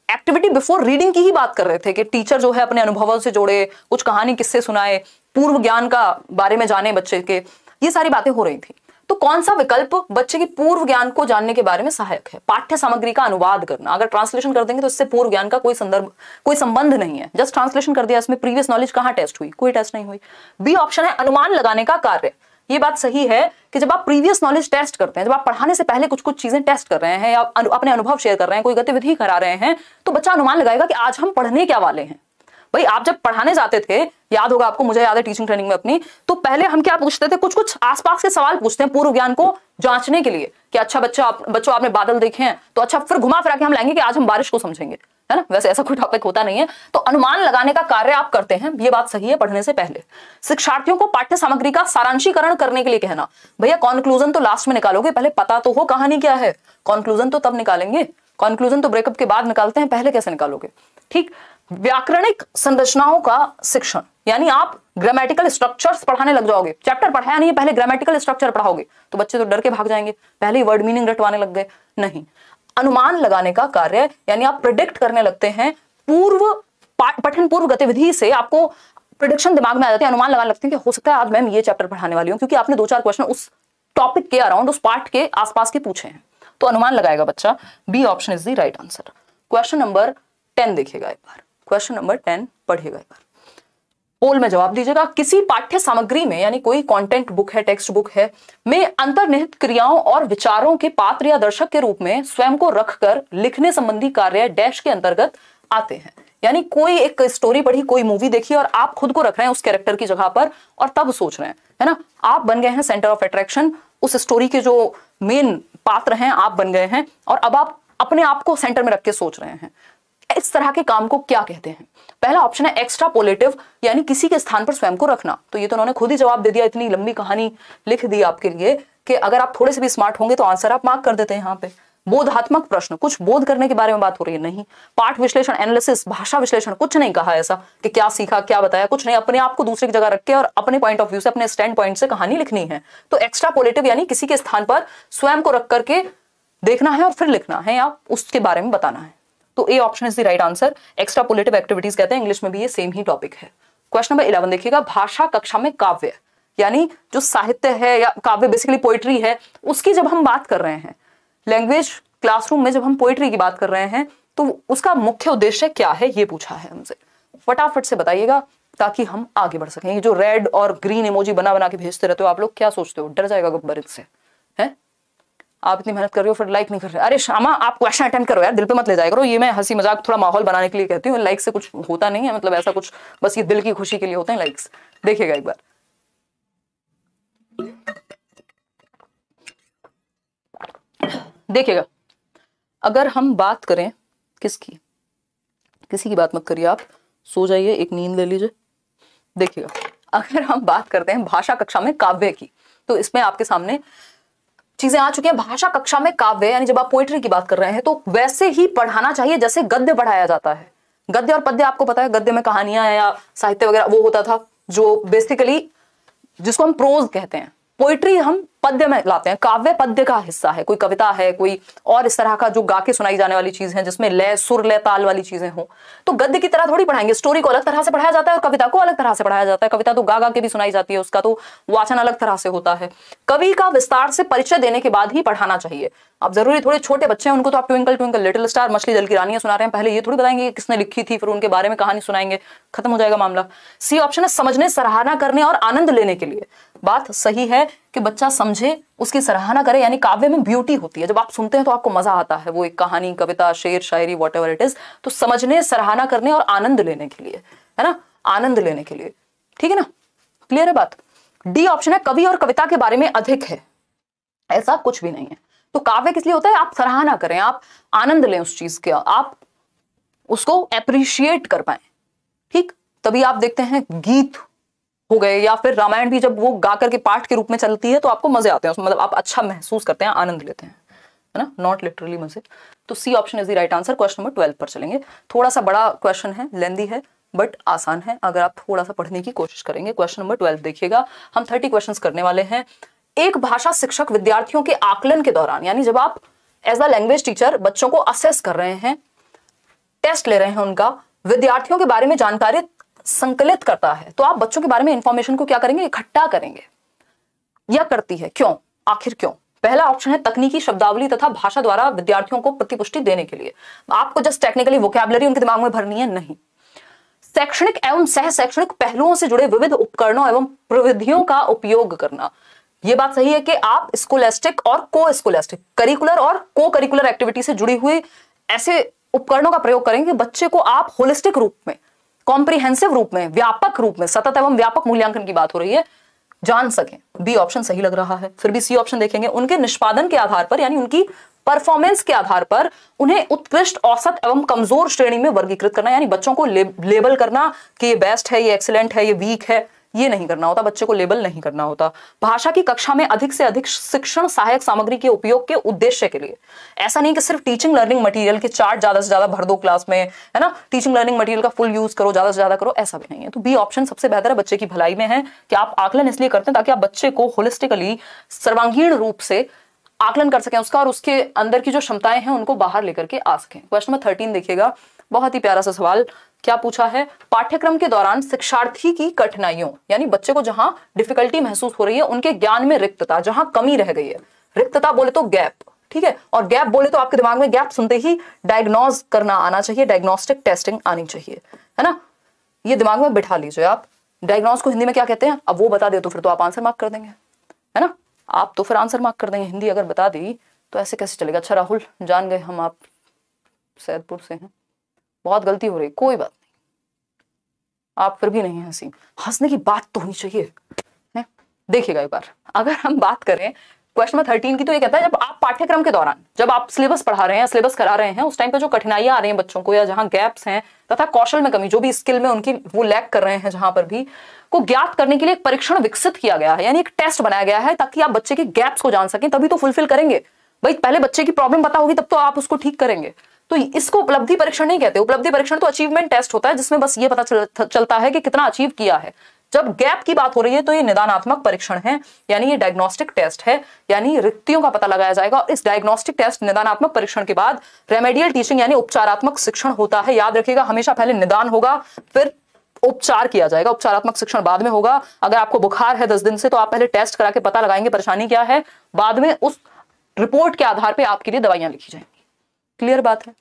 A: एक्टिविटी बिफोर रीडिंग की ही बात कर रहे थे कि टीचर जो है अपने अनुभवों से जोड़े, कुछ कहानी किस्से सुनाए, पूर्व ज्ञान का बारे में जाने बच्चे के, ये सारी बातें हो रही थी। तो कौन सा विकल्प बच्चे के पूर्व ज्ञान को जानने के बारे में सहायक है? पाठ्य सामग्री का अनुवाद करना। अगर ट्रांसलेशन कर देंगे तो इससे पूर्व ज्ञान का कोई संदर्भ, कोई संबंध नहीं है, जस्ट ट्रांसलेशन कर दिया, इसमें प्रीवियस नॉलेज कहां टेस्ट हुई? कोई टेस्ट नहीं हुई। बी ऑप्शन है अनुमान लगाने का कार्य। ये बात सही है कि जब आप प्रीवियस नॉलेज टेस्ट करते हैं, जब आप पढ़ाने से पहले कुछ कुछ चीजें टेस्ट कर रहे हैं या अपने अनुभव शेयर कर रहे हैं, कोई गतिविधि करा रहे हैं, तो बच्चा अनुमान लगाएगा कि आज हम पढ़ने क्या वाले हैं। भाई आप जब पढ़ाने जाते थे, याद होगा आपको, मुझे याद है टीचिंग ट्रेनिंग में अपनी, तो पहले हम क्या पूछते थे, कुछ कुछ आसपास के सवाल पूछते हैं पूर्व ज्ञान को जांचने के लिए कि अच्छा बच्चों आपने बादल देखे हैं, तो अच्छा फिर घुमा फिरा के हम लाएंगे कि आज हम बारिश को समझेंगे, है ना। वैसे ऐसा कोई टॉपिक होता नहीं है। तो अनुमान लगाने का कार्य आप करते हैं, ये बात सही है पढ़ने से पहले। शिक्षार्थियों को पाठ्य सामग्री का सारांशीकरण करने के लिए कहना, भैया कॉन्क्लूजन तो लास्ट में निकालोगे, पहले पता तो हो कहानी क्या है, कॉन्क्लूजन तो तब निकालेंगे, कॉन्क्लूजन तो ब्रेकअप के बाद निकालते हैं, पहले कैसे निकालोगे? ठीक। व्याकरणिक संरचनाओं का शिक्षण, यानी आप ग्रामेटिकल स्ट्रक्चर्स पढ़ाने लग जाओगे, चैप्टर पढ़ाया नहीं है, पहले ग्रामेटिकल स्ट्रक्चर पढ़ाओगे तो बच्चे तो डर के भाग जाएंगे, पहले ही वर्ड मीनिंग रटवाने लग गए। नहीं, अनुमान लगाने का कार्य, यानी आप प्रिडिक्ट करने लगते हैं, पठन पूर्व गतिविधि से आपको प्रिडिक्शन दिमाग में आ जाती है, अनुमान लगाने लगते हैं कि हो सकता है आज मैम ये चैप्टर पढ़ाने वाली हूं, क्योंकि आपने 2-4 क्वेश्चन उस टॉपिक के अराउंड, उस पार्ट के आसपास के पूछे हैं, तो अनुमान लगाएगा बच्चा। B option is the right answer. Question number 10 देखिएगा एक बार, क्वेश्चन नंबर 10 पढ़िएगा एक बार, पोल में जवाब दीजिएगा। किसी पाठ्य सामग्री में, यानी कोई कंटेंट बुक है, टेक्स्ट बुक है, में अंतर्निहित क्रियाओं और विचारों के पात्र या दर्शक के रूप में स्वयं को रखकर लिखने संबंधी कार्य डैश के अंतर्गत आते हैं। यानी कोई एक स्टोरी पढ़ी, कोई मूवी देखी और आप खुद को रख रहे हैं उस कैरेक्टर की जगह पर और तब सोच रहे हैं, है ना, आप बन गए हैं सेंटर ऑफ अट्रैक्शन, उस स्टोरी के जो मेन पात्र हैं आप बन गए हैं और अब आप अपने आप को सेंटर में रख के सोच रहे हैं। इस तरह के काम को क्या कहते हैं? पहला ऑप्शन है एक्स्ट्रापोलेटिव, यानी किसी के स्थान पर स्वयं को रखना। तो ये तो उन्होंने खुद ही जवाब दे दिया, इतनी लंबी कहानी लिख दी आपके लिए कि अगर आप थोड़े से भी स्मार्ट होंगे तो आंसर आप मार्क कर देते हैं यहाँ पे। बोधात्मक प्रश्न, कुछ बोध करने के बारे में बात हो रही है, नहीं। पाठ विश्लेषण, एनालिसिस, भाषा विश्लेषण, कुछ नहीं कहा ऐसा कि क्या सीखा, क्या बताया, कुछ नहीं। अपने आप को दूसरे की जगह रख के और अपने पॉइंट ऑफ व्यू से, अपने स्टैंड पॉइंट से कहानी लिखनी है। तो एक्स्ट्रापोलेटिव यानी किसी के स्थान पर स्वयं को रख करके देखना है और फिर लिखना है या उसके बारे में बताना है। तो A option is the right answer. Extrapolative activities कहते हैं, इंग्लिश में भी ये सेम ही टॉपिक है। क्वेश्चन नंबर 11 देखिएगा, भाषा कक्षा में काव्य, यानी जो साहित्य है या काव्य बेसिकली पोइट्री है, उसकी जब हम बात कर रहे हैं, लैंग्वेज क्लासरूम में जब हम पोइट्री की बात कर रहे हैं तो उसका मुख्य उद्देश्य क्या है, ये पूछा है हमसे। फटाफट से बताइएगा ताकि हम आगे बढ़ सकें। ये जो रेड और ग्रीन इमोजी बना बना के भेजते रहते हो आप लोग, क्या सोचते हो डर जाएगा गब्बर इससे? है आप इतनी मेहनत कर रहे हो फिर लाइक नहीं कर रहे। अरे श्यामा, आप क्वेश्चन अटेंड करो यार, दिल पे मत ले जाया करो। ये मैं हंसी मजाक थोड़ा माहौल बनाने के लिए कहती हूँ, लाइक से कुछ होता नहीं है, मतलब ऐसा कुछ, बस ये दिल की खुशी के लिए होते हैं लाइक्स। देखिएगा एक बार, देखिएगा, अगर हम बात करें किसकी, किसी की बात मत करिए आप, सो जाइए, एक नींद ले लीजिए। देखिएगा, अगर हम बात करते हैं भाषा कक्षा में काव्य की, तो इसमें आपके सामने चीजें आ चुकी हैं। भाषा कक्षा में काव्य यानी जब आप पोइट्री की बात कर रहे हैं तो वैसे ही पढ़ाना चाहिए जैसे गद्य पढ़ाया जाता है। गद्य और पद्य आपको पता है, गद्य में कहानियां या साहित्य वगैरह वो होता था जो बेसिकली जिसको हम प्रोज कहते हैं। पोइट्री हम पद्य में लाते हैं, काव्य पद्य का हिस्सा है, कोई कविता है, कोई और इस तरह का जो गा के सुनाई जाने वाली चीज है जिसमें लय, सुर, लय, ताल वाली चीजें हो। तो गद्य की तरह थोड़ी पढ़ाएंगे, स्टोरी को अलग तरह से पढ़ाया जाता है और कविता को अलग तरह से पढ़ाया जाता है। कविता तो गा गा के भी सुनाई जाती है, उसका तो वाचन अलग तरह से होता है। कवि का विस्तार से परिचय देने के बाद ही पढ़ाना चाहिए। अब जरूरी थोड़े छोटे बच्चे हैं उनको तो आप ट्विंकल ट्विंकल लिटिल स्टार, मछली जल की रानियां सुना रहे हैं, पहले ये थोड़ी बताएंगे किसने लिखी थी, फिर उनके बारे में कहानी सुनाएंगे, खत्म हो जाएगा मामला। सी ऑप्शन है समझने, सराहना करने और आनंद लेने के लिए। बात सही है कि बच्चा समझे, उसकी सराहना करे, यानी काव्य में ब्यूटी होती है, जब आप सुनते हैं तो आपको मजा आता है, वो एक कहानी, कविता, शेर, शायरी, व्हाटएवर इट इज। तो समझने, सराहना करने और आनंद लेने के लिए, है ना, आनंद लेने के लिए, ठीक है ना, क्लियर है बात। डी ऑप्शन है कवि और कविता के बारे में अधिक है, ऐसा कुछ भी नहीं है। तो काव्य किस लिए होता है? आप सराहना करें, आप आनंद लें उस चीज के, आप उसको अप्रिशिएट कर पाए, ठीक? तभी आप देखते हैं गीत हो गए या फिर रामायण भी जब वो गा करके पाठ के रूप में चलती है तो आपको मजे आते हैं उसमें, मतलब आप अच्छा महसूस करते हैं, आनंद लेते हैं, है ना, नॉट लिटरली मजे। तो C option is the right answer. Question number 12 पर चलेंगे। थोड़ा सा बड़ा क्वेश्चन है, लेंदी है, बट आसान है अगर आप थोड़ा सा पढ़ने की कोशिश करेंगे। क्वेश्चन नंबर 12 देखिएगा, हम 30 क्वेश्चंस करने वाले हैं। एक भाषा शिक्षक विद्यार्थियों के आकलन के दौरान, यानी जब आप एज अ लैंग्वेज टीचर बच्चों को असेस कर रहे हैं, टेस्ट ले रहे हैं उनका, विद्यार्थियों के बारे में जानकारी संकलित करता है, तो आप बच्चों के बारे में इंफॉर्मेशन को क्या करेंगे? इकट्ठा करेंगे। यह करती है क्यों? आखिर क्यों? पहला ऑप्शन है तकनीकी शब्दावली तथा भाषा द्वारा विद्यार्थियों को प्रतिपुष्टि देने के लिए। आपको जस्ट टेक्निकली वोकैबुलरी उनके दिमाग में भरनी है? नहीं। शैक्षणिक एवं सह शैक्षणिक पहलुओं से जुड़े विविध उपकरणों एवं प्रविधियों का उपयोग करना। यह बात सही है कि आप स्कोलेस्टिक और को स्कोलेस्टिक, करिकुलर और को करिकुलर एक्टिविटी से जुड़ी हुई ऐसे उपकरणों का प्रयोग करेंगे बच्चे को आप होलिस्टिक रूप में, कॉम्प्रिहेंसिव रूप में, व्यापक रूप में, सतत एवं व्यापक मूल्यांकन की बात हो रही है, जान सकें। बी ऑप्शन सही लग रहा है। फिर भी सी ऑप्शन देखेंगे, उनके निष्पादन के आधार पर यानी उनकी परफॉर्मेंस के आधार पर उन्हें उत्कृष्ट, औसत एवं कमजोर श्रेणी में वर्गीकृत करना, यानी बच्चों को लेबल करना कि ये बेस्ट है, ये एक्सीलेंट है, ये वीक है, ये नहीं करना होता, बच्चे को लेबल नहीं करना होता। भाषा की कक्षा में अधिक से अधिक शिक्षण सहायक सामग्री के उपयोग के उद्देश्य के लिए, ऐसा नहीं कि सिर्फ टीचिंग लर्निंग मटेरियल के चार्ट ज्यादा से ज्यादा भर दो क्लास में, है ना, टीचिंग लर्निंग मटेरियल का फुल यूज करो, ज्यादा से ज्यादा करो, ऐसा भी नहीं है। तो बी ऑप्शन सबसे बेहतर है, बच्चे की भलाई में है कि आप आकलन इसलिए करते हैं ताकि आप बच्चे को होलिस्टिकली, सर्वांगीण रूप से आकलन कर सकें उसका, और उसके अंदर की जो क्षमताएं हैं उनको बाहर लेकर के आ सकें। क्वेश्चन नंबर 13 देखिएगा, बहुत ही प्यारा सा सवाल। क्या पूछा है? पाठ्यक्रम के दौरान शिक्षार्थी की कठिनाइयों, यानी बच्चे को जहां डिफिकल्टी महसूस हो रही है, उनके ज्ञान में रिक्तता, जहां कमी रह गई है, रिक्तता बोले तो गैप, ठीक है, और गैप बोले तो आपके दिमाग में गैप सुनते ही डायग्नोज करना आना चाहिए, डायग्नोस्टिक टेस्टिंग आनी चाहिए, है ना, ये दिमाग में बिठा लीजिए आप। डायग्नोज को हिंदी में क्या कहते हैं? अब वो बता दे तो फिर तो आप आंसर मार्क कर देंगे, है ना, आप तो फिर आंसर मार्क कर देंगे। हिंदी अगर बता दी तो ऐसे कैसे चलेगा? अच्छा राहुल, जान गए हम आप सैदपुर से हैं, बहुत गलती हो रही, कोई बात नहीं, आप फिर भी नहीं हंसी, हंसने की बात तो होनी चाहिए, है? देखिएगा एक बार, अगर हम बात करें क्वेश्चन नंबर 13 की, तो ये कहता है जब आप पाठ्यक्रम के दौरान, जब आप सिलेबस पढ़ा रहे हैं, सिलेबस करा रहे हैं, उस टाइम पे जो कठिनाइयां आ रही हैं बच्चों को, या जहां गैप्स हैं तथा कौशल में कमी, जो भी स्किल में उनकी वो लैक कर रहे हैं, जहां पर भी, को ज्ञात करने के लिए एक परीक्षण विकसित किया गया है, यानी एक टेस्ट बनाया गया है ताकि आप बच्चे के गैप्स को जान सकें, तभी तो फुलफिल करेंगे। भाई पहले बच्चे की प्रॉब्लम पता होगी तब तो आप उसको ठीक करेंगे। तो इसको उपलब्धि परीक्षण नहीं कहते। उपलब्धि परीक्षण तो अचीवमेंट टेस्ट होता है, जिसमें बस ये पता चलता है कि कितना अचीव किया है। जब गैप की बात हो रही है तो ये निदानात्मक परीक्षण है, यानी ये डायग्नोस्टिक टेस्ट है, यानी रिक्तियों का पता लगाया जाएगा। और इस डायग्नोस्टिक टेस्ट, निदानात्मक परीक्षण के बाद रेमेडियल टीचिंग यानी उपचारात्मक शिक्षण होता है। याद रखिएगा, हमेशा पहले निदान होगा, फिर उपचार किया जाएगा, उपचारात्मक शिक्षण बाद में होगा। अगर आपको बुखार है 10 दिन से, तो आप पहले टेस्ट करा के पता लगाएंगे परेशानी क्या है, बाद में उस रिपोर्ट के आधार पर आपके लिए दवाइयां लिखी जाएंगी। क्लियर बात है?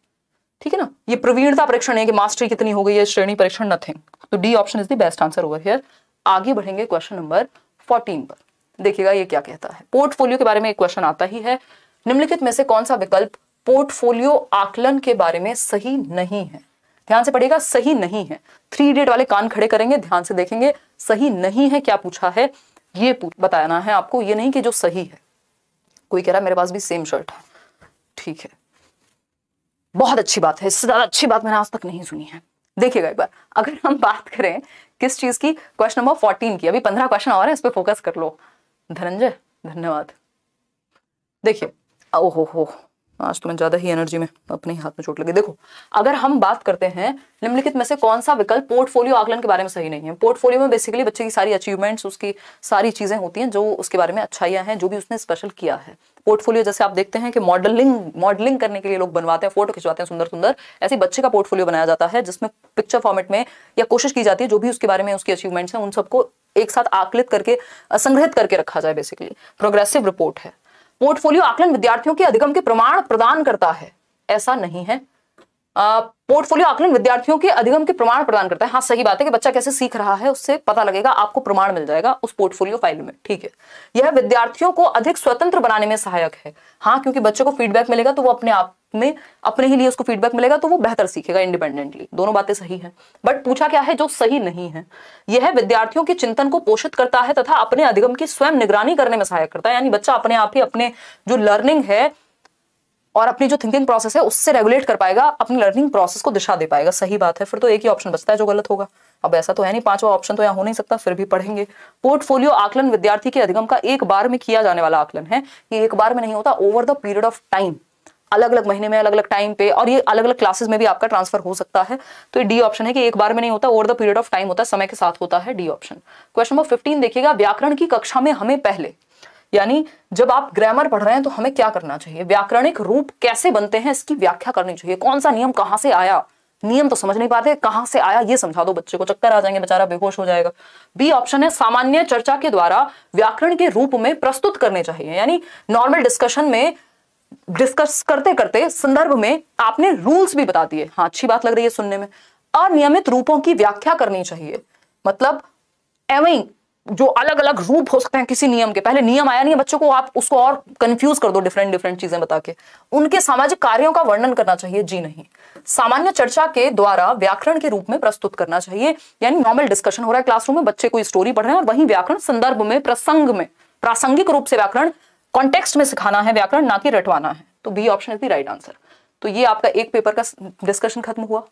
A: ठीक है ना। ये प्रवीणता परीक्षण है कि मास्टरी कितनी हो गई है, श्रेणी परीक्षण नथिंग। तो D option is the best answer over here. आगे बढ़ेंगे क्वेश्चन नंबर 14 पर। देखिएगा ये क्या कहता है। पोर्टफोलियो के बारे में एक क्वेश्चन आता ही है। निम्नलिखित में से कौन सा विकल्प पोर्टफोलियो आकलन के बारे में सही नहीं है? ध्यान से पढ़िएगा, सही नहीं है। 3 इडियट वाले कान खड़े करेंगे, ध्यान से देखेंगे। सही नहीं है क्या पूछा है, ये बताना है आपको, ये नहीं कि जो सही है। कोई कह रहा है मेरे पास भी सेम शर्ट है, ठीक है, बहुत अच्छी बात है, इससे ज्यादा अच्छी बात मैंने आज तक नहीं सुनी है। देखिएगा एक बार, अगर हम बात करें किस चीज की, क्वेश्चन नंबर 14 की, अभी 15 क्वेश्चन और है, इस पे फोकस कर लो। धनंजय धन्यवाद। देखिए, ओहो हो, आज तो मैं ज्यादा ही एनर्जी में, अपने ही हाथ में चोट लगी। देखो, अगर हम बात करते हैं निम्नलिखित में से कौन सा विकल्प पोर्टफोलियो आकलन के बारे में सही नहीं है। पोर्टफोलियो में बेसिकली बच्चे की सारी अचीवमेंट्स, उसकी सारी चीजें होती हैं जो उसके बारे में अच्छाइयां हैं, जो भी उसने स्पेशल किया है। पोर्टफोलियो जैसे आप देखते हैं कि मॉडलिंग करने के लिए लोग बनवाते हैं, फोटो खिंचवाते हैं सुंदर सुंदर, ऐसे बच्चे का पोर्टफोलियो बनाया जाता है जिसमें पिक्चर फॉर्मेट में या कोशिश की जाती है जो भी उसके बारे में उसकी अचीवमेंट्स हैं उन सबको एक साथ आकलित करके, संग्रहित करके रखा जाए। बेसिकली प्रोग्रेसिव रिपोर्ट है। पोर्टफोलियो आकलन विद्यार्थियों के अधिगम के प्रमाण प्रदान करता है, ऐसा नहीं है। पोर्टफोलियो आकलन विद्यार्थियों के अधिगम के प्रमाण प्रदान करता है। हाँ सही बात है कि बच्चा कैसे सीख रहा है उससे पता लगेगा, आपको प्रमाण मिल जाएगा उस पोर्टफोलियो फाइल में, ठीक है। यह विद्यार्थियों को अधिक स्वतंत्र बनाने में सहायक है। हाँ, क्योंकि बच्चे को फीडबैक मिलेगा तो वो अपने आप में अपने ही लिए उसको फीडबैक मिलेगा तो वो बेहतर सीखेगा इंडिपेंडेंटली। दोनों बातें सही है, बट पूछा क्या है जो सही नहीं है। यह विद्यार्थियों के चिंतन को पोषित करता है तथा अपने अधिगम की स्वयं निगरानी करने में सहायक करता है। यानी बच्चा अपने आप ही अपने जो लर्निंग है और अपनी जो थिंकिंग प्रोसेस है उससे रेगुलेट कर पाएगा, अपनी लर्निंग प्रोसेस को दिशा दे पाएगा। सही बात है। फिर तो एक ही ऑप्शन बचता है जो गलत होगा। अब ऐसा तो है नहीं, पांचवा ऑप्शन तो यहाँ हो नहीं सकता, फिर भी पढ़ेंगे। पोर्टफोलियो आकलन विद्यार्थी के अधिगम का एक बार में किया जाने वाला आकलन है। ये एक बार में नहीं होता, over the period of time, अलग अलग महीने में, अलग अलग टाइम पे, और ये अलग अलग क्लासेस में भी आपका ट्रांसफर हो सकता है। तो ये डी ऑप्शन है कि एक बार में नहीं होता, over the period of time होता है, समय के साथ होता है, डी ऑप्शन। क्वेश्चन नंबर 15 देखिएगा, व्याकरण की कक्षा में हमें पहले, यानी जब आप ग्रामर पढ़ रहे हैं तो हमें क्या करना चाहिए, व्याकरणिक रूप कैसे बनते हैं इसकी व्याख्या करनी चाहिए। कौन सा नियम कहां से आया, नियम तो समझ नहीं पाते, कहां से आया ये समझा दो, बच्चे को चक्कर आ जाएंगे, बेचारा बेहोश हो जाएगा। बी ऑप्शन है, सामान्य चर्चा के द्वारा व्याकरण के रूप में प्रस्तुत करने चाहिए। यानी नॉर्मल डिस्कशन में डिस्कस करते करते संदर्भ में आपने रूल्स भी बता दिए। हाँ, अच्छी बात लग रही है सुनने में। अनियमित रूपों की व्याख्या करनी चाहिए, मतलब एवं जो अलग अलग रूप हो सकते हैं किसी नियम के, पहले नियम आया नहीं है, बच्चों को आप उसको और कंफ्यूज कर दो डिफरेंट चीजें बता के। उनके सामाजिक कार्यों का वर्णन करना चाहिए, जी नहीं। सामान्य चर्चा के द्वारा व्याकरण के रूप में प्रस्तुत करना चाहिए, यानी नॉर्मल डिस्कशन हो रहा है क्लासरूम में, बच्चे कोई स्टोरी पढ़ रहे हैं और वहीं व्याकरण संदर्भ में, प्रसंग में, प्रासंगिक रूप से व्याकरण कॉन्टेक्स्ट में सिखाना है व्याकरण, ना कि रटवाना है। तो B option is the right answer. तो ये आपका एक पेपर का डिस्कशन खत्म हुआ।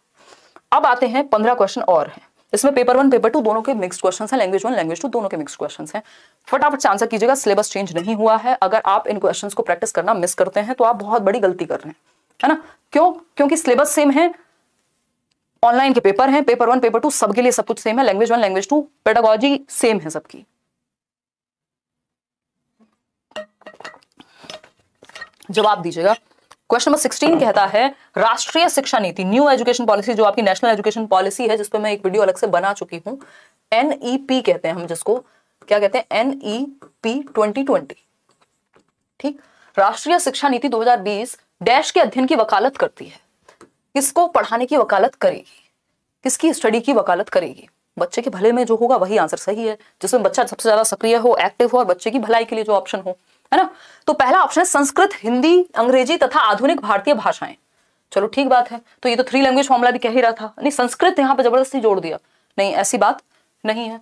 A: अब आते हैं 15 क्वेश्चन और हैं। इसमें पेपर 1 पेपर 2 दोनों के मिक्स्ड क्वेश्चंस हैं, लैंग्वेज 1 लैंग्वेज 2 दोनों के मिक्स्ड क्वेश्चंस हैं। फटाफट से आंसर कीजिएगा, सिलेबस चेंज नहीं हुआ है। अगर आप इन क्वेश्चंस को प्रैक्टिस करना मिस करते हैं तो आप बहुत बड़ी गलती कर रहे हैं, है ना। क्यों? क्योंकि सिलेबस सेम है, ऑनलाइन के पेपर हैं, पेपर 1 पेपर 2 सबके लिए सब कुछ सेम है, लैंग्वेज 1 लैंग्वेज 2 पेडागोजी सेम है सबकी। जवाब दीजिएगा। क्वेश्चन नंबर 16 कहता है, राष्ट्रीय शिक्षा नीति, न्यू एजुकेशन पॉलिसी, जो आपकी नेशनल एजुकेशन पॉलिसी है, जिस पर मैं एक वीडियो अलग से बना चुकी हूं, NEP कहते हैं हम जिसको, क्या कहते हैं, NEP 2020, ठीक। राष्ट्रीय शिक्षा नीति 2020 डैश के अध्ययन की वकालत करती है। किसको पढ़ाने की वकालत करेगी, किसकी स्टडी की वकालत करेगी? बच्चे के भले में जो होगा वही आंसर सही है, जिसमें बच्चा सबसे ज्यादा सक्रिय हो, एक्टिव हो और बच्चे की भलाई के लिए जो ऑप्शन हो, है ना। तो पहला ऑप्शन है संस्कृत, हिंदी, अंग्रेजी तथा आधुनिक भारतीय भाषाएं। चलो ठीक बात है, तो ये तो 3 लैंग्वेज फॉर्मूला भी कह ही रहा था, नहीं संस्कृत यहां पे जबरदस्ती जोड़ दिया, नहीं ऐसी बात नहीं है।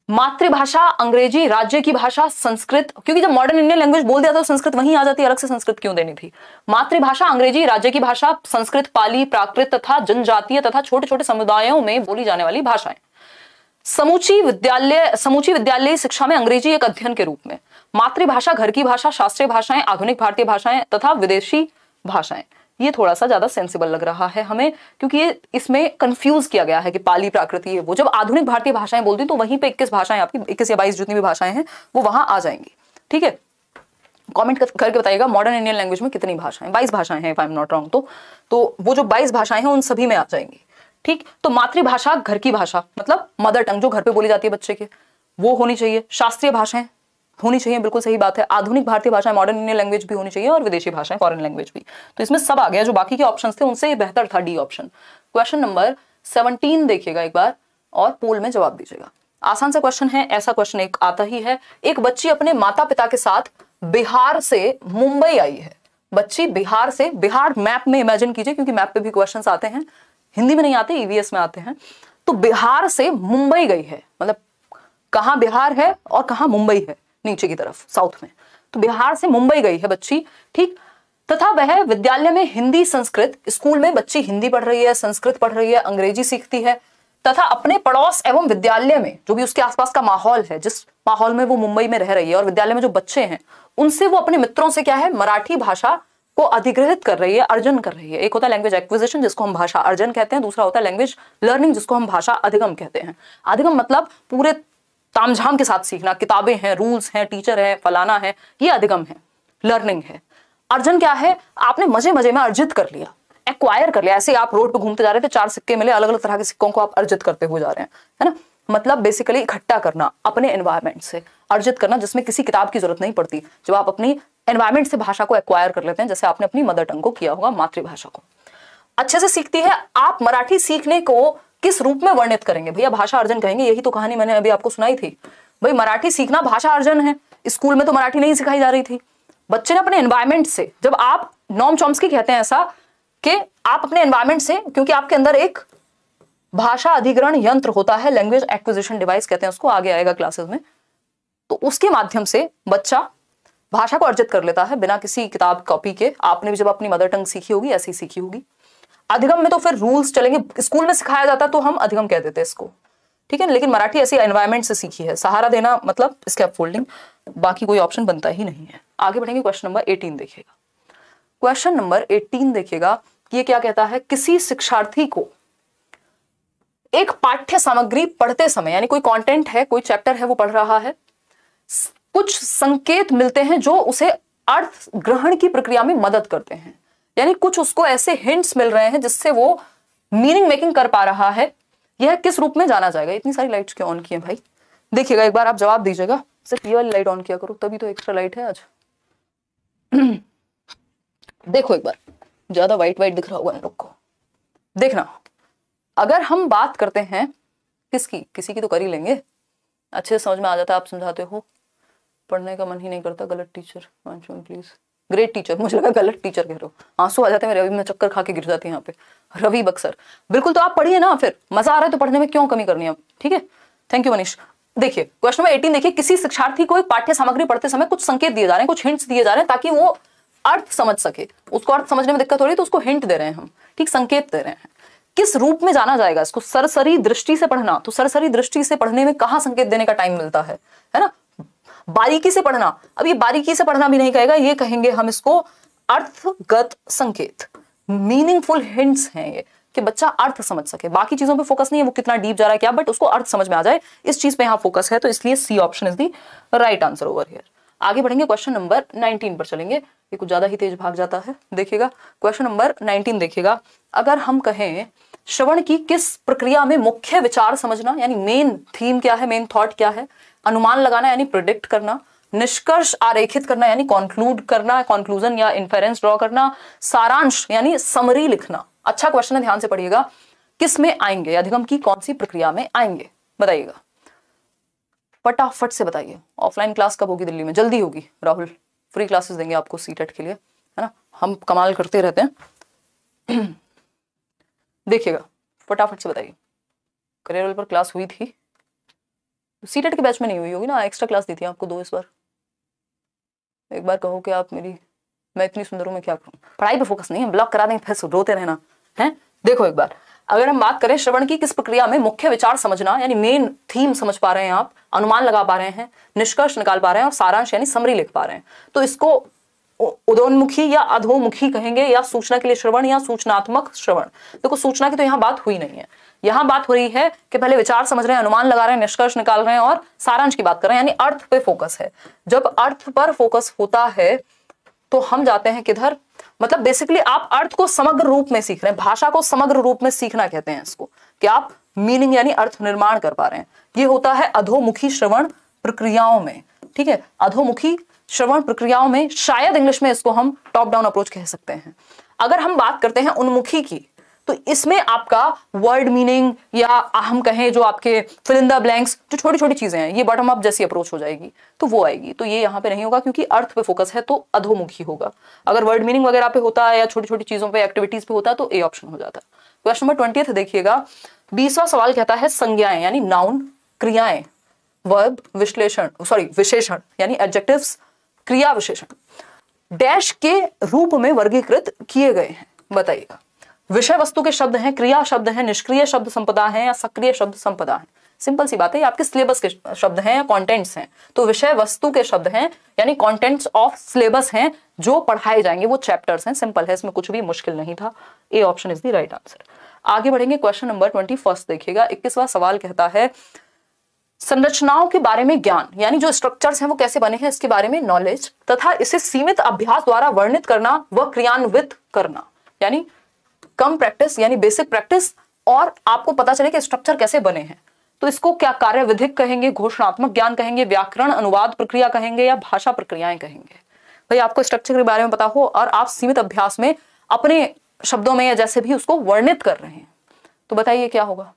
A: मातृभाषा अंग्रेजी, राज्य की भाषा संस्कृत, क्योंकि जब मॉडर्न इंडियन लैंग्वेज बोल दिया था तो संस्कृत वहीं आ जाती, अलग से संस्कृत क्यों देनी थी। मातृभाषा अंग्रेजी, राज्य की भाषा संस्कृत, पाली, प्राकृत तथा जनजातीय तथा छोटे छोटे समुदायों में बोली जाने वाली भाषाएं। समूची विद्यालय शिक्षा में अंग्रेजी एक अध्ययन के रूप में। मातृभाषा, घर की भाषा, शास्त्रीय भाषाएं, आधुनिक भारतीय भाषाएं तथा विदेशी भाषाएं। ये थोड़ा सा ज्यादा सेंसिबल लग रहा है हमें, क्योंकि ये इसमें कंफ्यूज किया गया है कि पाली, प्राकृत, ये वो। जब आधुनिक भारतीय भाषाएं बोलती तो वहीं पे 21 भाषाएं आपकी, 21 या 22 जितनी भी भाषाएं हैं वो वहां आ जाएंगी, ठीक है। कमेंट करके बताइएगा मॉडर्न इंडियन लैंग्वेज में कितनी भाषाएं, 22 भाषाएं हैं if I am not wrong. तो वो जो 22 भाषाएं हैं उन सभी में आ जाएंगी, ठीक। तो मातृभाषा घर की भाषा मतलब मदर टंग जो घर पे बोली जाती है बच्चे के, वो होनी चाहिए। शास्त्रीय भाषाएं होनी चाहिए, बिल्कुल सही बात है। आधुनिक भारतीय भाषाएं, मॉडर्न इंडियन लैंग्वेज भी होनी चाहिए, और विदेशी भाषाएं, फॉरेन लैंग्वेज भी। तो इसमें सब आ गया, जो बाकी के ऑप्शंस थे उनसे ये बेहतर था डी ऑप्शन। क्वेश्चन नंबर 17 देखिएगा एक बार और पोल में जवाब दीजिएगा। आसान सा क्वेश्चन है, ऐसा क्वेश्चन एक आता ही है। एक बच्ची अपने माता पिता के साथ बिहार से मुंबई आई है। बच्ची बिहार से, बिहार मैप में इमेजिन कीजिए, क्योंकि मैप पे भी क्वेश्चंस आते हैं, हिंदी में नहीं आते, ईवीएस में आते हैं। तो बिहार से मुंबई गई है, मतलब कहां बिहार है और कहां मुंबई है, नीचे की तरफ साउथ में। तो बिहार से मुंबई गई है बच्ची, ठीक। तथा वह विद्यालय में हिंदी संस्कृत, स्कूल में बच्ची हिंदी पढ़ रही है, संस्कृत पढ़ रही है, अंग्रेजी सीखती है, तथा अपने पड़ोस एवं विद्यालय में जो भी उसके आसपास का माहौल है, जिस माहौल में वो मुंबई में रह रही है, और विद्यालय में जो बच्चे हैं उनसे वो अपने मित्रों से क्या है, मराठी भाषा को अधिग्रहित कर रही है, अर्जन कर रही है। एक होता है लैंग्वेज एक्विजिशन जिसको हम भाषा अर्जन कहते हैं, दूसरा होता है लैंग्वेज लर्निंग जिसको हम भाषा अधिगम कहते हैं। अधिगम मतलब पूरे तामझाम के साथ सीखना, किताबें हैं, रूल्स हैं, टीचर है, फलाना है, ये अधिगम है, लर्निंग है। अर्जन क्या है, आपने मजे मजे में अर्जित कर लिया, एक्वायर कर लिया। ऐसे आप रोड पे घूमते जा रहे थे, 4 सिक्के मिले, अलग अलग तरह के सिक्कों को आप अर्जित करते हुए जा रहे हैं, है ना। मतलब बेसिकली इकट्ठा करना, अपने एनवायरमेंट से अर्जित करना, जिसमें किसी किताब की जरूरत नहीं पड़ती। जब आप अपनी एनवायरमेंट से भाषा को एक्वायर कर लेते हैं, जैसे आपने अपनी मदर टंग को किया होगा, मातृभाषा को। अच्छे से सीखती है। आप मराठी सीखने को किस रूप में वर्णित करेंगे? भैया भाषा अर्जन कहेंगे, यही तो कहानी मैंने अभी आपको सुनाई थी। भाई मराठी सीखना भाषा अर्जन है। स्कूल में तो मराठी नहीं सिखाई जा रही थी, बच्चे ने अपने एनवायरमेंट से, जब आप नॉम चॉम्स्की कहते हैं ऐसा कि आप अपने एनवायरमेंट से, क्योंकि आपके अंदर एक भाषा अधिग्रहण यंत्र होता है, लैंग्वेज एक्विजिशन डिवाइस कहते हैं उसको, आगे आएगा क्लासेस में, तो उसके माध्यम से बच्चा भाषा को अर्जित कर लेता है बिना किसी किताब कॉपी के। आपने भी जब अपनी मदर टंग सीखी होगी ऐसी सीखी होगी। अधिगम में तो फिर रूल्स चलेंगे, स्कूल में सिखाया जाता तो हम अधिगम कह देते इसको, ठीक है, लेकिन मराठी ऐसी एनवायरमेंट से सीखी है। सहारा देना मतलब स्कैप फोल्डिंग, बाकी कोई ऑप्शन बनता ही नहीं है। आगे बढ़ेंगे, क्वेश्चन नंबर 18 देखिएगा। क्वेश्चन नंबर 18 देखिएगा, ये क्या कहता है? किसी शिक्षार्थी को एक पाठ्य सामग्री पढ़ते समय, यानी कोई कंटेंट है, कोई चैप्टर है वो पढ़ रहा है, कुछ संकेत मिलते हैं जो उसे अर्थ ग्रहण की प्रक्रिया में मदद करते हैं, यानी कुछ उसको ऐसे हिंट्स मिल रहे हैं जिससे वो मीनिंग मेकिंग कर पा रहा है। यह किस रूप में जाना जाएगा? इतनी सारी लाइट्स क्यों ऑन की हैं भाई? देखिएगा एक बार, आप जवाब दीजिएगा। सिर्फ ये वाली लाइट ऑन किया करो, तभी तो एक्स्ट्रा लाइट है आज। देखो एक बार, ज्यादा वाइट वाइट दिख रहा होगा इन लोग को। देखना, अगर हम बात करते हैं किसकी, किसी की तो कर ही लेंगे, अच्छे से समझ में आ जाता है, आप समझाते हो, पढ़ने का मन ही नहीं करता, गलत टीचर, प्लीज। ग्रेट टीचर, मुझे लगा गलत टीचर कह रहे हो, आंसू आ जाते हैं मेरे, अभी मैं चक्कर खा के गिर जाती हूँ यहाँ पे। रवि बक्सर, बिल्कुल, तो आप पढ़िए ना, फिर मजा आ रहा है तो पढ़ने में क्यों कमी करनी है, ठीक है, थैंक यू मनीष। देखिए क्वेश्चन नंबर 18 देखिए, किसी शिक्षार्थी को एक पाठ्य सामग्री पढ़ते समय कुछ संकेत दिए जा रहे हैं, कुछ हिंट्स दिए जा रहे हैं ताकि वो अर्थ समझ सके। उसको अर्थ समझने में दिक्कत हो रही है तो उसको हिंट दे रहे हैं हम, ठीक, संकेत दे रहे हैं। किस रूप में जाना जाएगा इसको? सरसरी दृष्टि से पढ़ना, तो सरसरी दृष्टि से पढ़ने में कहाँ संकेत देने का टाइम मिलता है ना? बारीकी से पढ़ना, अब ये बारीकी से पढ़ना भी नहीं कहेगा, ये कहेंगे हम इसको अर्थगत संकेत, मीनिंगफुल हिंट्स हैं ये, कि बच्चा अर्थ समझ सके। बाकी चीजों पे फोकस नहीं है, वो कितना डीप जा रहा है क्या, बट उसको अर्थ समझ में आ जाए, इस चीज पे यहाँ फोकस है, तो इसलिए C option is the right answer over here. आगे बढ़ेंगे, क्वेश्चन नंबर 19 पर चलेंगे, ये कुछ ज्यादा ही तेज भाग जाता है। देखिएगा क्वेश्चन नंबर 19 देखिएगा, अगर हम कहें श्रवण की किस प्रक्रिया में मुख्य विचार समझना, यानी मेन थीम क्या है, मेन थॉट क्या है, अनुमान लगाना यानी प्रिडिक्ट करना, निष्कर्ष आरेखित करना यानी कंक्लूड करना, कंक्लूजन या इन्फेरेंस ड्रॉ करना, सारांश यानी समरी लिखना। अच्छा क्वेश्चन है, ध्यान से पढ़िएगा, किस में आएंगे, अधिगम की कौन सी प्रक्रिया में आएंगे, बताइएगा, फटाफट से बताइए। ऑफलाइन क्लास कब होगी दिल्ली में? जल्दी होगी राहुल, फ्री क्लासेस देंगे आपको सीटेट के लिए, है ना, हम कमाल करते रहते हैं। देखिएगा फटाफट से बताइए। करियर पर क्लास हुई थी, सीटेट के बैच में नहीं हुई होगी ना, एक्स्ट्रा क्लास दी थी आपको 2 इस बार। एक बार कहो कि आप मेरी, मैं इतनी सुंदर हूं, मैं क्या करूं, पढ़ाई पे फोकस नहीं है, ब्लॉक करा देंगे फिर रोते रहना है। देखो एक बार, अगर हम बात करें श्रवण की किस प्रक्रिया में मुख्य विचार समझना, यानी मेन थीम समझ पा रहे हैं आप, अनुमान लगा पा रहे हैं, निष्कर्ष निकाल पा रहे हैं और सारांश यानी समरी लिख पा रहे हैं, तो इसको उदोन्मुखी या अधोमुखी कहेंगे, या सूचना के लिए श्रवण या सूचनात्मक श्रवण। देखो सूचना की तो यहाँ बात हुई नहीं है, यहाँ बात हो रही है कि पहले विचार समझ रहे हैं, अनुमान लगा रहे हैं, निष्कर्ष निकाल रहे हैं और सारांश की बात कर रहे हैं, यानी अर्थ पे फोकस है। जब अर्थ पर फोकस होता है तो हम जाते हैं किधर, मतलब बेसिकली आप अर्थ को समग्र रूप में सीख रहे हैं, भाषा को समग्र रूप में सीखना कहते हैं इसको, कि आप मीनिंग यानी अर्थ निर्माण कर पा रहे हैं। ये होता है अधोमुखी श्रवण प्रक्रियाओं में, ठीक है, अधोमुखी श्रवण प्रक्रियाओं में, शायद इंग्लिश में इसको हम टॉप डाउन अप्रोच कह सकते हैं। अगर हम बात करते हैं उन्मुखी की, तो इसमें आपका वर्ड मीनिंग या हम कहें जो आपके फिल इन द ब्लैंक्स, जो छोटी छोटी चीजें हैं, ये बॉटम अप जैसी अप्रोच हो जाएगी, तो वो आएगी। तो ये यहाँ पे नहीं होगा क्योंकि अर्थ पे फोकस है, तो अधोमुखी होगा। अगर वर्ड मीनिंग वगैरह पे होता है या छोटी छोटी चीजों पे, एक्टिविटीज पे होता है, तो ए ऑप्शन हो जाता है। क्वेश्चन नंबर 20 देखिएगा, 20वां सवाल कहता है संज्ञाएं यानी नाउन, क्रियाएं, वर्ब, विशेषण यानी एडजेक्टिव्स, क्रिया विशेषण डैश के रूप में वर्गीकृत किए गए हैं, बताइएगा। विषय वस्तु के शब्द हैं, क्रिया शब्द हैं, निष्क्रिय शब्द संपदा हैं या सक्रिय शब्द संपदा है। सिंपल सी बात है, ये आपके सिलेबस के शब्द हैं या कंटेंट्स हैं, तो विषय वस्तु के शब्द हैं यानी कंटेंट्स ऑफ सिलेबस हैं जो पढ़ाए जाएंगे, वो चैप्टर्स हैं। सिंपल है, इसमें कुछ भी मुश्किल नहीं था, ए option is the right answer. आगे बढ़ेंगे, क्वेश्चन नंबर 21 देखिएगा, 21वां सवाल कहता है संरचनाओं के बारे में ज्ञान, यानी जो स्ट्रक्चर्स हैं वो कैसे बने हैं इसके बारे में नॉलेज, तथा इसे सीमित अभ्यास द्वारा वर्णित करना व क्रियान्वित करना, यानी कम प्रैक्टिस यानी बेसिक प्रैक्टिस, और आपको पता चले कि स्ट्रक्चर कैसे बने हैं। तो इसको क्या कार्य विधिक कहेंगे, घोषणात्मक ज्ञान कहेंगे, व्याकरण अनुवाद प्रक्रिया कहेंगे या भाषा प्रक्रियाएं कहेंगे। भाई आपको स्ट्रक्चर के बारे में पता हो और आप सीमित अभ्यास में अपने शब्दों में या जैसे भी उसको वर्णित कर रहे हैं। तो बताइए क्या होगा?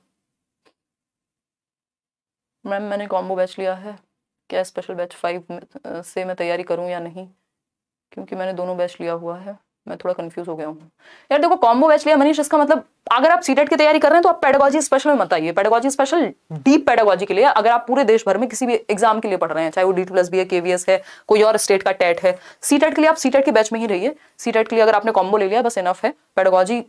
A: मैम मैंने कॉम्बो बैच लिया है, क्या स्पेशल बैच 5 से मैं तैयारी करूं या नहीं? क्योंकि मैंने दोनों बैच लिया हुआ है, मैं थोड़ा कंफ्यूज हो गया हूँ। यार देखो, कॉम्बो बैच लिया मनीष, इसका मतलब अगर आप सीटेट की तैयारी कर रहे हैं तो आप पेडागोजी स्पेशल में मत आइए। पेडागोजी स्पेशल डीप पेडागोजी के लिए, अगर आप पूरे देश भर में किसी भी एग्जाम के लिए पढ़ रहे हैं, चाहे वो D2+B है, KVS है, कोई और स्टेट का टेट है, सीटेट के लिए आप सीटेट के बैच में ही रहिए। सीटेट के लिए अगर आपने कॉम्बो ले लिया बस इनफ है। पेडागोजी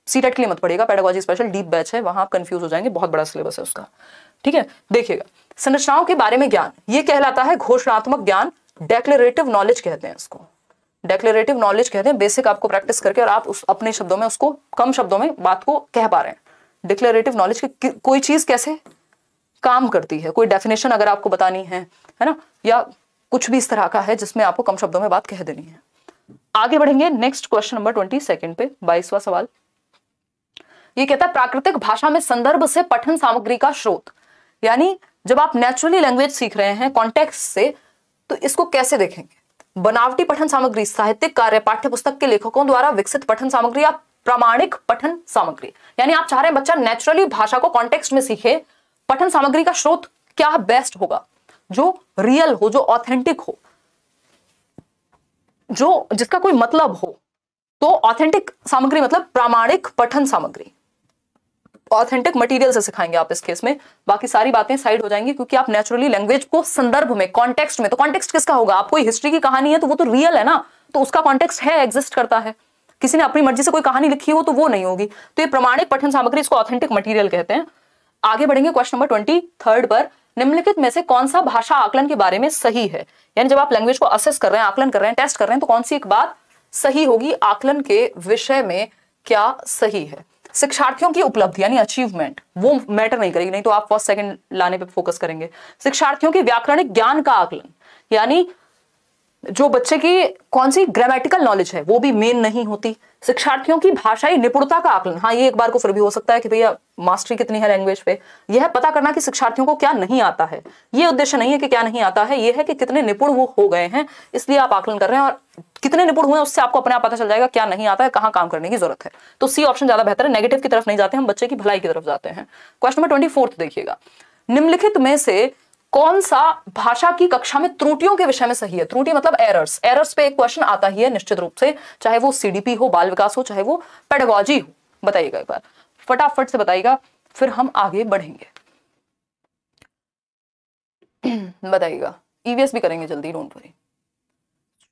A: सीटेट के लिए मत पढ़िएगा, पेडागोजी स्पेशल डीप बैच है, वहां आप कंफ्यूज हो जाएंगे, बहुत बड़ा सिलेबस है उसका। ठीक है, देखिएगा, संरचनाओं के बारे में ज्ञान, ये कहलाता है घोषणात्मक ज्ञान, डेक्लेरेटिव नॉलेज कहते हैं इसको, डेक्लेरेटिव नॉलेज कहते हैं। बेसिक आपको प्रैक्टिस करके और आप उस अपने शब्दों में उसको, कम शब्दों में बात को कह पा रहे हैं। डिक्लेरेटिव नॉलेज की कोई चीज कैसे काम करती है, कोई डेफिनेशन अगर आपको बतानी है ना, या कुछ भी इस तरह का है जिसमें आपको कम शब्दों में बात कह देनी है। आगे बढ़ेंगे नेक्स्ट क्वेश्चन नंबर 22 पे, 22वां सवाल। ये कहता है प्राकृतिक भाषा में संदर्भ से पठन सामग्री का स्रोत, यानी जब आप नेचुरली लैंग्वेज सीख रहे हैं कॉन्टेक्स्ट से, तो इसको कैसे देखेंगे? बनावटी पठन सामग्री, साहित्यिक कार्य, पाठ्य पुस्तक के लेखकों द्वारा विकसित पठन सामग्री या प्रामाणिक पठन सामग्री। यानी आप चाह रहे हैं बच्चा नेचुरली भाषा को कॉन्टेक्स्ट में सीखे, पठन सामग्री का स्रोत क्या बेस्ट होगा? जो रियल हो, जो ऑथेंटिक हो, जो जिसका कोई मतलब हो। तो ऑथेंटिक सामग्री मतलब प्रामाणिक पठन सामग्री, ऑथेंटिक मटेरियल से सिखाएंगे आप इस केस में। बाकी सारी बातें साइड हो जाएंगी क्योंकि आप नेचुरली लैंग्वेज को संदर्भ में, कॉन्टेक्स्ट में, तो कॉन्टेक्स्ट किसका होगा? आप कोई हिस्ट्री की कहानी है तो वो तो रियल है ना, तो उसका कॉन्टेक्स्ट है, एग्जिस्ट करता है। किसी ने अपनी मर्जी से कोई कहानी लिखी हो तो वो नहीं होगी। तो ये प्रमाणिक पठन सामग्री, इसको ऑथेंटिक मटेरियल कहते हैं। आगे बढ़ेंगे क्वेश्चन नंबर 23 पर, निम्नलिखित में से कौन सा भाषा आकलन के बारे में सही है? यानी जब आप लैंग्वेज को असेस कर रहे हैं, आकलन कर रहे हैं, टेस्ट कर रहे हैं, तो कौन सी एक बात सही होगी? आकलन के विषय में क्या सही है? शिक्षार्थियों की उपलब्धि यानी अचीवमेंट, वो मैटर नहीं करेगी, नहीं तो आप फर्स्ट सेकंड लाने पे फोकस करेंगे। शिक्षार्थियों के व्याकरणिक ज्ञान का आकलन, यानी जो बच्चे की कौन सी ग्रामेटिकल नॉलेज है वो भी मेन नहीं होती। शिक्षार्थियों की भाषाई निपुणता का आकलन, हाँ ये एक बार को फिर भी हो सकता है कि भैया मास्टरी कितनी है लैंग्वेज पे, यह पता करना कि शिक्षार्थियों को क्या नहीं आता है। ये उद्देश्य नहीं है कि क्या नहीं आता है, ये है कि कितने निपुण वो हो गए हैं, इसलिए आप आकलन कर रहे हैं। और कितने निपुण हुए उससे आपको अपने आप पता चल जाएगा क्या नहीं आता है, कहाँ काम करने की जरूरत है। तो सी ऑप्शन ज्यादा बेहतर है, नेगेटिव की तरफ नहीं जाते हम, बच्चे की भलाई की तरफ जाते हैं। क्वेश्चन नंबर 24 देखिएगा, निम्नलिखित में से कौन सा भाषा की कक्षा में त्रुटियों के विषय में सही है? त्रुटि मतलब एरर्स, एरर्स पे एक क्वेश्चन आता ही है निश्चित रूप से, चाहे वो सीडीपी हो, बाल विकास हो, चाहे वो पेडागोजी हो। बताइएगा एक बार, फटाफट से बताइएगा, फिर हम आगे बढ़ेंगे। बताइएगा, ईवीएस भी करेंगे जल्दी, डोंट वरी।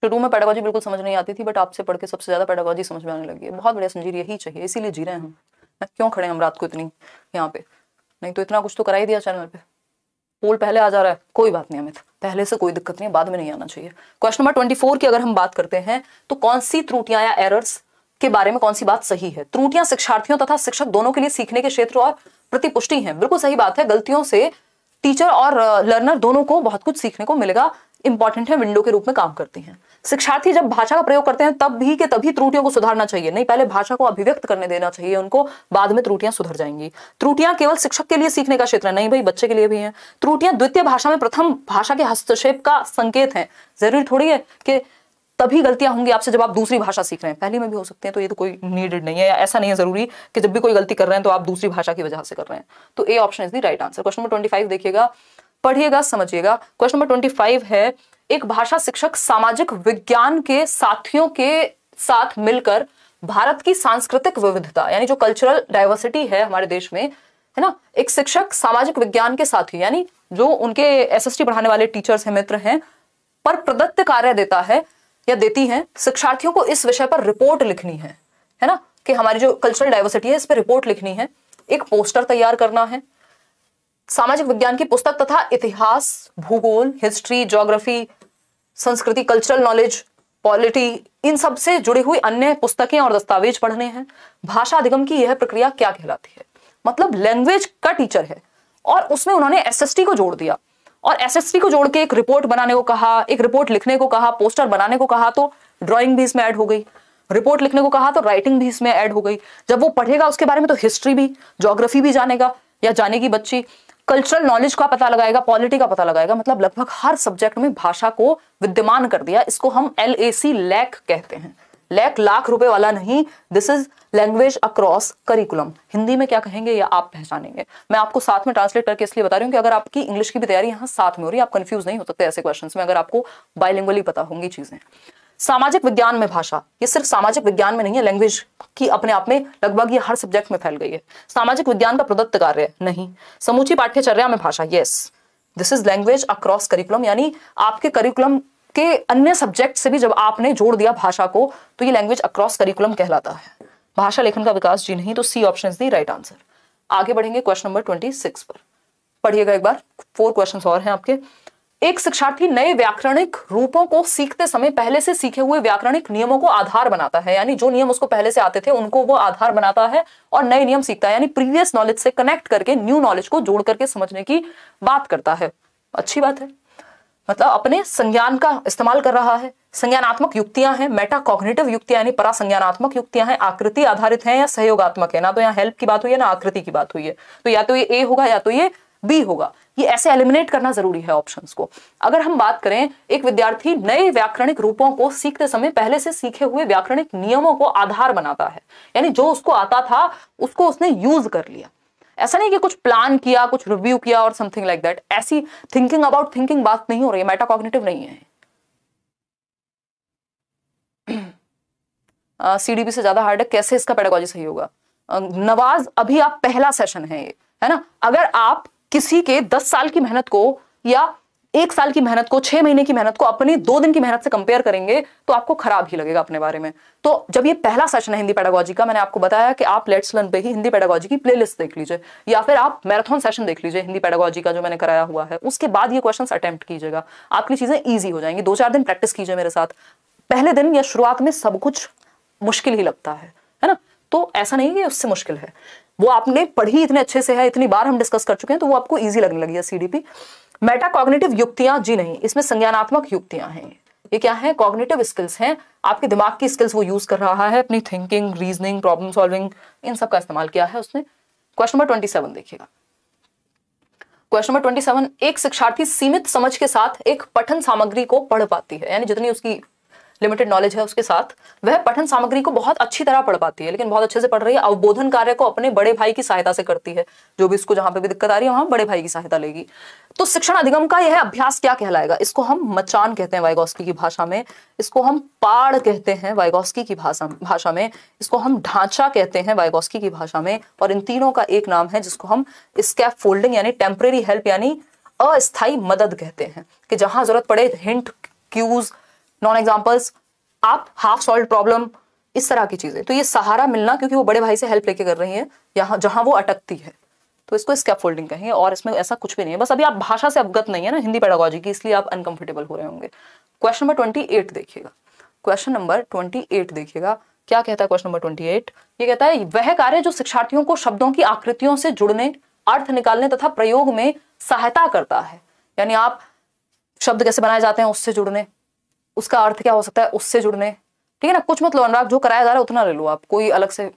A: शुरू में पेडागोजी बिल्कुल समझ नहीं आती थी, बट आपसे पढ़ के सबसे ज्यादा पेडागोजी समझ में आने लगी है। बहुत बढ़िया संजीव, यही चाहिए, इसीलिए जी रहे हैं हम। क्यों खड़े हम रात को इतनी यहाँ पे? नहीं तो इतना कुछ तो करा ही दिया चैनल पे। पोल पहले आ जा रहा है, कोई बात नहीं अमित, पहले से कोई दिक्कत नहीं है, बाद में नहीं आना चाहिए। क्वेश्चन नंबर 24 की अगर हम बात करते हैं तो कौन सी त्रुटियां या एरर्स के बारे में कौन सी बात सही है? त्रुटियां शिक्षार्थियों तथा शिक्षक दोनों के लिए सीखने के क्षेत्र और प्रतिपुष्टि हैं। बिल्कुल सही बात है, गलतियों से टीचर और लर्नर दोनों को बहुत कुछ सीखने को मिलेगा, इंपॉर्टेंट है, विंडो के रूप में काम करती हैं। शिक्षार्थी जब भाषा का प्रयोग करते हैं तब भी के तभी त्रुटियों को सुधारना चाहिए, नहीं पहले भाषा को अभिव्यक्त करने देना चाहिए उनको, बाद में त्रुटियां सुधर जाएंगी। त्रुटियां केवल शिक्षक के लिए सीखने का क्षेत्र है, नहीं भाई बच्चे के लिए भी है। त्रुटियां द्वितीय भाषा में प्रथम भाषा के हस्तक्षेप का संकेत है। जरूरी थोड़ी है कि तभी गलतियां होंगी आपसे जब आप दूसरी भाषा सीख रहे हैं, पहली में भी हो सकती है, तो ये तो कोई नीडेड नहीं है, या ऐसा नहीं है जरूरी कि जब भी कोई गलती कर रहे हैं तो आप दूसरी भाषा की वजह से कर रहे हैं। तो A option is the right answer. Question number 25 देखिएगा, पढ़िएगा, समझिएगा। क्वेश्चन नंबर 25 है, एक भाषा शिक्षक सामाजिक विज्ञान के साथियों के साथ मिलकर भारत की सांस्कृतिक विविधता यानी जो कल्चरल डाइवर्सिटी है हमारे देश में, है ना, एक शिक्षक सामाजिक विज्ञान के साथी यानी जो उनके एसएसटी पढ़ाने वाले टीचर्स हैं, मित्र हैं, पर प्रदत्त कार्य देता है या देती हैं शिक्षार्थियों को इस विषय पर रिपोर्ट लिखनी है ना, कि हमारी जो कल्चरल डाइवर्सिटी है इस पर रिपोर्ट लिखनी है, एक पोस्टर तैयार करना है, सामाजिक विज्ञान की पुस्तक तथा इतिहास, भूगोल, हिस्ट्री, ज्योग्राफी, संस्कृति, कल्चरल नॉलेज, पॉलिटी, इन सब से जुड़ी हुई अन्य पुस्तकें और दस्तावेज पढ़ने हैं। भाषा अधिगम की यह प्रक्रिया क्या कहलाती है? मतलब लैंग्वेज का टीचर है और उसमें उन्होंने एसएसटी को जोड़ दिया और एसएसटी को जोड़ के एक रिपोर्ट बनाने को कहा, एक रिपोर्ट लिखने को कहा, पोस्टर बनाने को कहा, तो ड्राइंग भी इसमें ऐड हो गई, रिपोर्ट लिखने को कहा तो राइटिंग भी इसमें ऐड हो गई। जब वो पढ़ेगा उसके बारे में तो हिस्ट्री भी, ज्योग्राफी भी जानेगा या जानेगी बच्ची, कल्चरल नॉलेज का पता लगाएगा, पॉलिटी का पता लगाएगा, मतलब लगभग हर सब्जेक्ट में भाषा को विद्यमान कर दिया। इसको हम LAC लैक कहते हैं, लैक लाख रुपए वाला नहीं, this is language across curriculum, Hindi में क्या कहेंगे या आप पहचानेंगे। मैं आपको साथ में ट्रांसलेट करके इसलिए बता रही हूँ कि अगर आपकी इंग्लिश की भी तैयारी यहाँ साथ में हो रही है, आप कंफ्यूज नहीं हो सकते ऐसे क्वेश्चंस में, अगर आपको बाइलिंगुअली पता होंगी चीजें। सामाजिक विज्ञान में भाषा, ये सिर्फ सामाजिक विज्ञान में नहीं है, लैंग्वेज की अपने आप में लगभग ये हर सब्जेक्ट में फैल गई है। सामाजिक विज्ञान का प्रदत्त कार्य नहीं। समूची पाठ्यचर्या में भाषा, yes, this is language across curriculum, यानी आपके करिकुलम के अन्य सब्जेक्ट से भी जब आपने जोड़ दिया भाषा को तो ये लैंग्वेज अक्रॉस करिकुलम कहलाता है। भाषा लेखन का विकास, जी नहीं, तो C option is the right answer. आगे बढ़ेंगे क्वेश्चन नंबर 26 पर, पढ़िएगा एक बार, 4 क्वेश्चंस और हैं आपके। एक शिक्षार्थी नए व्याकरणिक रूपों को सीखते समय पहले से सीखे हुए व्याकरणिक नियमों को आधार बनाता है, यानी जो नियम उसको पहले से आते थे उनको वो आधार बनाता है और नए नियम सीखता है, यानी प्रीवियस नॉलेज से कनेक्ट करके न्यू नॉलेज को जोड़ करके समझने की बात करता है। अच्छी बात है, मतलब अपने संज्ञान का इस्तेमाल कर रहा है। संज्ञानात्मक युक्तियां हैं, मेटा कॉग्निटिव युक्तियां यानी परासंज्ञानात्मक युक्तियां हैं, आकृति आधारित हैं या सहयोगात्मक है, ना तो यहाँ हेल्प की बात हुई है ना आकृति की बात हुई है, तो या तो ये ए होगा या तो ये बी होगा। ये ऐसे एलिमिनेट करना जरूरी है ऑप्शंस को। अगर हम बात करें, एक विद्यार्थी नए व्याकरणिक रूपों को सीखते समय पहले से सीखे हुए व्याकरणिक नियमों को आधार बनाता है, यानी जो उसको आता था उसको उसने यूज कर लिया। ऐसा नहीं कि कुछ प्लान किया, कुछ रिव्यू किया और समथिंग लाइक दैट, ऐसी थिंकिंग अबाउट थिंकिंग बात नहीं हो रही है, मेटाकॉग्निटिव नहीं है। सीडीपी से ज्यादा हार्ड है, कैसे इसका पेडागोजी सही होगा? नवाज, अभी आप पहला सेशन है ये, है ना। अगर आप किसी के 10 साल की मेहनत को या 1 साल की मेहनत को, 6 महीने की मेहनत को अपनी 2 दिन की मेहनत से कंपेयर करेंगे तो आपको खराब ही लगेगा अपने बारे में। तो जब ये पहला सेशन है हिंदी पेडागोजी का, मैंने आपको बताया कि आप लेट्स लर्न पे ही हिंदी पेडागोजी की प्लेलिस्ट देख लीजिए, या फिर आप मैराथन सेशन देख लीजिए हिंदी पेडागोजी का जो मैंने कराया हुआ है, उसके बाद ये क्वेश्चंस अटेम्प्ट कीजिएगा, आपकी चीजें ईजी हो जाएंगी। 2-4 दिन प्रैक्टिस कीजिए मेरे साथ। पहले दिन या शुरुआत में सब कुछ मुश्किल ही लगता है ना, तो ऐसा नहीं कि उससे मुश्किल है, वो आपने पढ़ी इतने अच्छे से है, इतनी बार हम डिस्कस कर चुके हैं, तो वो आपको इजी लगने लगी है सीडीपी। मेटाकॉग्निटिव युक्तियां, जी नहीं, इसमें संज्ञानात्मक युक्तियां हैं। ये क्या है? कॉग्निटिव स्किल्स हैं, आपके दिमाग की स्किल्स वो यूज कर रहा है, अपनी थिंकिंग, रीजनिंग, प्रॉब्लम सॉल्विंग, इन सब का इस्तेमाल किया है उसने। क्वेश्चन नंबर 27 देखिएगा। क्वेश्चन नंबर 27, एक शिक्षार्थी सीमित समझ के साथ एक पठन सामग्री को पढ़ पाती है, यानी जितनी उसकी लिमिटेड नॉलेज है उसके साथ वह पठन सामग्री को बहुत अच्छी तरह पढ़ पाती है, लेकिन बहुत अच्छे से पढ़ रही है। अवबोधन कार्य को अपने बड़े भाई की सहायता से करती है, जो भी इसको जहां पे भी दिक्कत आ रही है वहां बड़े भाई की सहायता लेगी। तो शिक्षण अधिगम का यह अभ्यास क्या कहलाएगा? इसको हम मचान कहते हैं वाइगोस्की की भाषा में, इसको हम पाड़ कहते हैं वाइगोस्की की भाषा में, इसको हम ढांचा कहते हैं वाइगोस्की की भाषा में, और इन तीनों का एक नाम है जिसको हम स्कैफोल्डिंग यानी टेम्परेरी हेल्प यानी अस्थायी मदद कहते हैं, कि जहां जरूरत पड़े हिंट, क्यूज, नॉन एग्जाम्पल्स, आप हाफ सॉल्व प्रॉब्लम, इस तरह की चीजें। तो ये सहारा मिलना, क्योंकि वो बड़े भाई से हेल्प लेके कर रही है यहाँ जहां वो अटकती है, तो इसको स्कैफोल्डिंग कहेंगे। और इसमें ऐसा कुछ भी नहीं है, बस अभी आप भाषा से अवगत नहीं है ना हिंदी पेडागोजी की, इसलिए आप अनकंफर्टेबल हो रहे होंगे। क्वेश्चन नंबर 28 देखिएगा। क्वेश्चन नंबर 28 देखिएगा, क्या कहता है क्वेश्चन नंबर 28? ये कहता है वह कार्य जो शिक्षार्थियों को शब्दों की आकृतियों से जुड़ने, अर्थ निकालने तथा प्रयोग में सहायता करता है, यानी आप शब्द कैसे बनाए जाते हैं उससे जुड़ने, उसका अर्थ क्या हो सकता है उससे जुड़ने, ठीक है ना। कुछ मत लो अनुराग, जो कराया जा रहा है उतना ले लो आप, कोई अलग से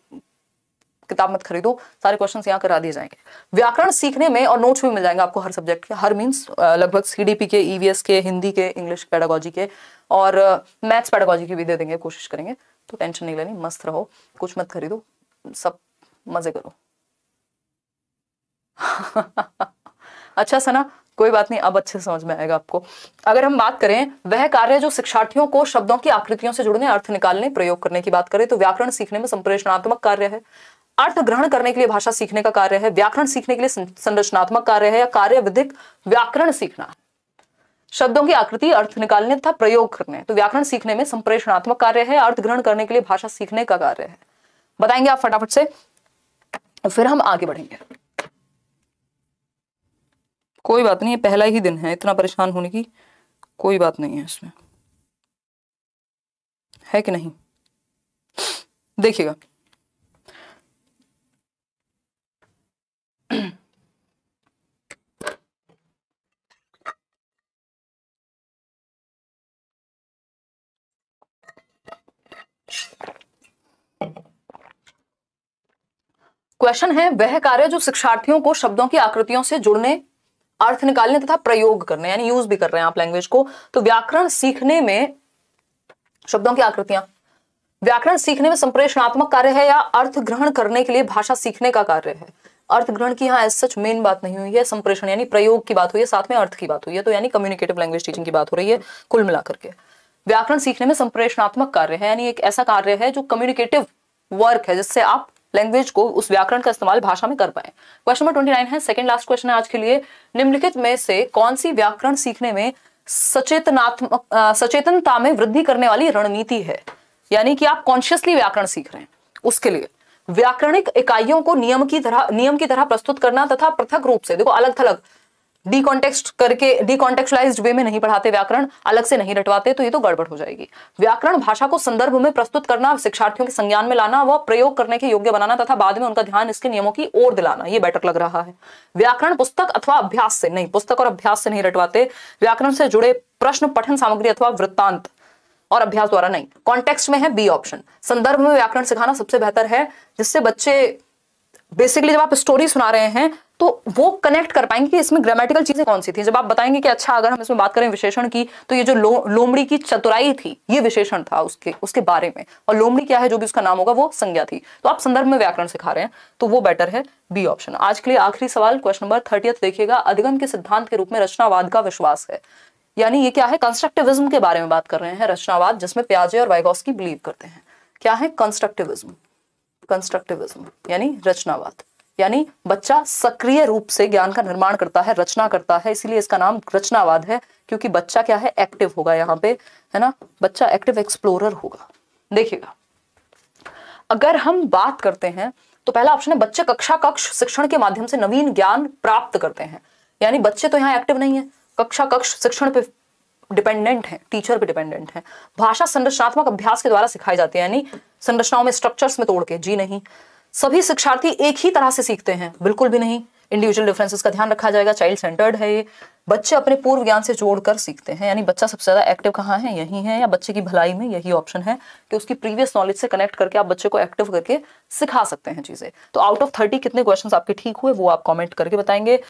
A: किताब मत खरीदो, सारे क्वेश्चंस यहाँ करा दिए जाएंगे। व्याकरण सीखने में, और नोट्स भी मिल जाएंगे आपको हर सब्जेक्ट के, हर मींस लगभग सीडीपी के, ईवीएस के, हिंदी के, इंग्लिश पेडागोजी के और मैथ्स पेडागोजी की भी दे देंगे, कोशिश करेंगे, तो टेंशन नहीं लेनी, मस्त रहो, कुछ मत खरीदो, सब मजे करो। अच्छा सना, कोई बात नहीं, अब अच्छे से समझ में आएगा आपको। अगर हम बात करें वह कार्य जो शिक्षार्थियों को शब्दों की आकृतियों से जुड़ने, अर्थ निकालने, प्रयोग करने की बात करें, तो व्याकरण सीखने में संप्रेषणात्मक कार्य है, अर्थ ग्रहण करने के लिए भाषा सीखने का कार्य है, व्याकरण सीखने के लिए संरचनात्मक कार्य है, या कार्य विधिक व्याकरण सीखना है। शब्दों की आकृति, अर्थ निकालने तथा प्रयोग करने, तो व्याकरण सीखने में संप्रेषणात्मक कार्य है, अर्थ ग्रहण करने के लिए भाषा सीखने का कार्य है। बताएंगे आप फटाफट से, फिर हम आगे बढ़ेंगे। कोई बात नहीं, पहला ही दिन है, इतना परेशान होने की कोई बात नहीं है इसमें, है कि नहीं? देखिएगा, क्वेश्चन है वह कार्य जो शिक्षार्थियों को शब्दों की आकृतियों से जुड़ने, अर्थ निकालने तथा प्रयोग करने, यानी यूज भी कर रहे हैं आप लैंग्वेज को, तो व्याकरण सीखने में शब्दों की आकृतियां, व्याकरण सीखने में संप्रेषणात्मक कार्य है या अर्थ ग्रहण करने के लिए भाषा सीखने का कार्य है? अर्थ ग्रहण की यहाँ एज सच मेन बात नहीं हुई है, संप्रेषण यानी प्रयोग की बात हुई है, साथ में अर्थ की बात हुई है, तो यानी कम्युनिकेटिव लैंग्वेज टीचिंग की बात हो रही है कुल मिलाकर के। व्याकरण सीखने में संप्रेषणात्मक कार्य है यानी एक ऐसा कार्य है जो कम्युनिकेटिव वर्क है जिससे आप लैंग्वेज को, उस व्याकरण का इस्तेमाल भाषा में कर पाए। क्वेश्चन नंबर 29 है, सेकंड लास्ट क्वेश्चन है आज के लिए। निम्नलिखित में से कौन सी व्याकरण सीखने में सचेतनता में वृद्धि करने वाली रणनीति है? यानी कि आप कॉन्शियसली व्याकरण सीख रहे हैं, उसके लिए व्याकरणिक इकाइयों को नियम की तरह प्रस्तुत करना तथा पृथक रूप से, देखो अलग थलग डीकॉन्टेक्स्ट करके, डीकॉन्टेक्चुअलाइज्ड वे में नहीं पढ़ाते, व्याकरण अलग से नहीं रटवाते, तो ये तो गड़बड़ हो जाएगी। व्याकरण भाषा को संदर्भ में प्रस्तुत करना, शिक्षार्थियों के संज्ञान में लाना, वह प्रयोग करने के योग्य बनाना तथा बाद में उनका ध्यान इसके नियमों की ओर दिलाना, ये बेटर लग रहा है। व्याकरण पुस्तक अथवा अभ्यास से नहीं, पुस्तक और अभ्यास से नहीं रटवाते, व्याकरण से जुड़े प्रश्न पठन सामग्री अथवा वृत्तांत और अभ्यास द्वारा नहीं। कॉन्टेक्स्ट में है बी ऑप्शन, संदर्भ में व्याकरण सिखाना सबसे बेहतर है, जिससे बच्चे बेसिकली जब आप स्टोरी सुना रहे हैं तो वो कनेक्ट कर पाएंगे कि इसमें ग्रामेटिकल चीजें कौन सी थी। जब आप बताएंगे कि अच्छा अगर हम इसमें बात करें विशेषण की, तो ये जो लोमड़ी की चतुराई थी ये विशेषण था उसके बारे में, और लोमड़ी क्या है जो भी उसका नाम होगा वो संज्ञा थी, तो आप संदर्भ में व्याकरण सिखा रहे हैं तो वो बेटर है बी ऑप्शन। आज के लिए आखिरी सवाल क्वेश्चन नंबर 30 देखिएगा। अधिगम के सिद्धांत के रूप में रचनावाद का विश्वास है, यानी ये क्या है? कंस्ट्रक्टिविज्म के बारे में बात कर रहे हैं, रचनावाद जिसमें पियाजे और वाइगोस्की बिलीव करते हैं। क्या है? कंस्ट्रक्टिविज्म। कंस्ट्रक्टिविज्म यानी रचनावाद, यानी बच्चा सक्रिय रूप से ज्ञान का निर्माण करता है, रचना करता है, इसीलिए इसका नाम रचनावाद है, क्योंकि बच्चा क्या है? एक्टिव होगा यहाँ पे, है ना, बच्चा एक्टिव एक्सप्लोरर होगा। देखिएगा, अगर हम बात करते हैं तो पहला ऑप्शन है बच्चे कक्ष शिक्षण के माध्यम से नवीन ज्ञान प्राप्त करते हैं, यानी बच्चे तो यहाँ एक्टिव नहीं है, कक्ष शिक्षण पे डिपेंडेंट है, टीचर पे डिपेंडेंट है। भाषा संरचनात्मक अभ्यास के द्वारा सिखाई जाती है, यानी संरचनाओं में, स्ट्रक्चर्स में तोड़ के, जी नहीं। सभी शिक्षार्थी एक ही तरह से सीखते हैं, बिल्कुल भी नहीं, इंडिविजुअल डिफरेंसेस का ध्यान रखा जाएगा, चाइल्ड सेंटर्ड है ये। बच्चे अपने पूर्व ज्ञान से जोड़कर सीखते हैं, यानी बच्चा सबसे ज्यादा एक्टिव कहाँ है? यही है, या बच्चे की भलाई में यही ऑप्शन है कि उसकी प्रीवियस नॉलेज से कनेक्ट करके आप बच्चे को एक्टिव करके सिखा सकते हैं चीजें। तो आउट ऑफ 30 कितने क्वेश्चंस आपके ठीक हुए वो आप कमेंट करके बताएंगे।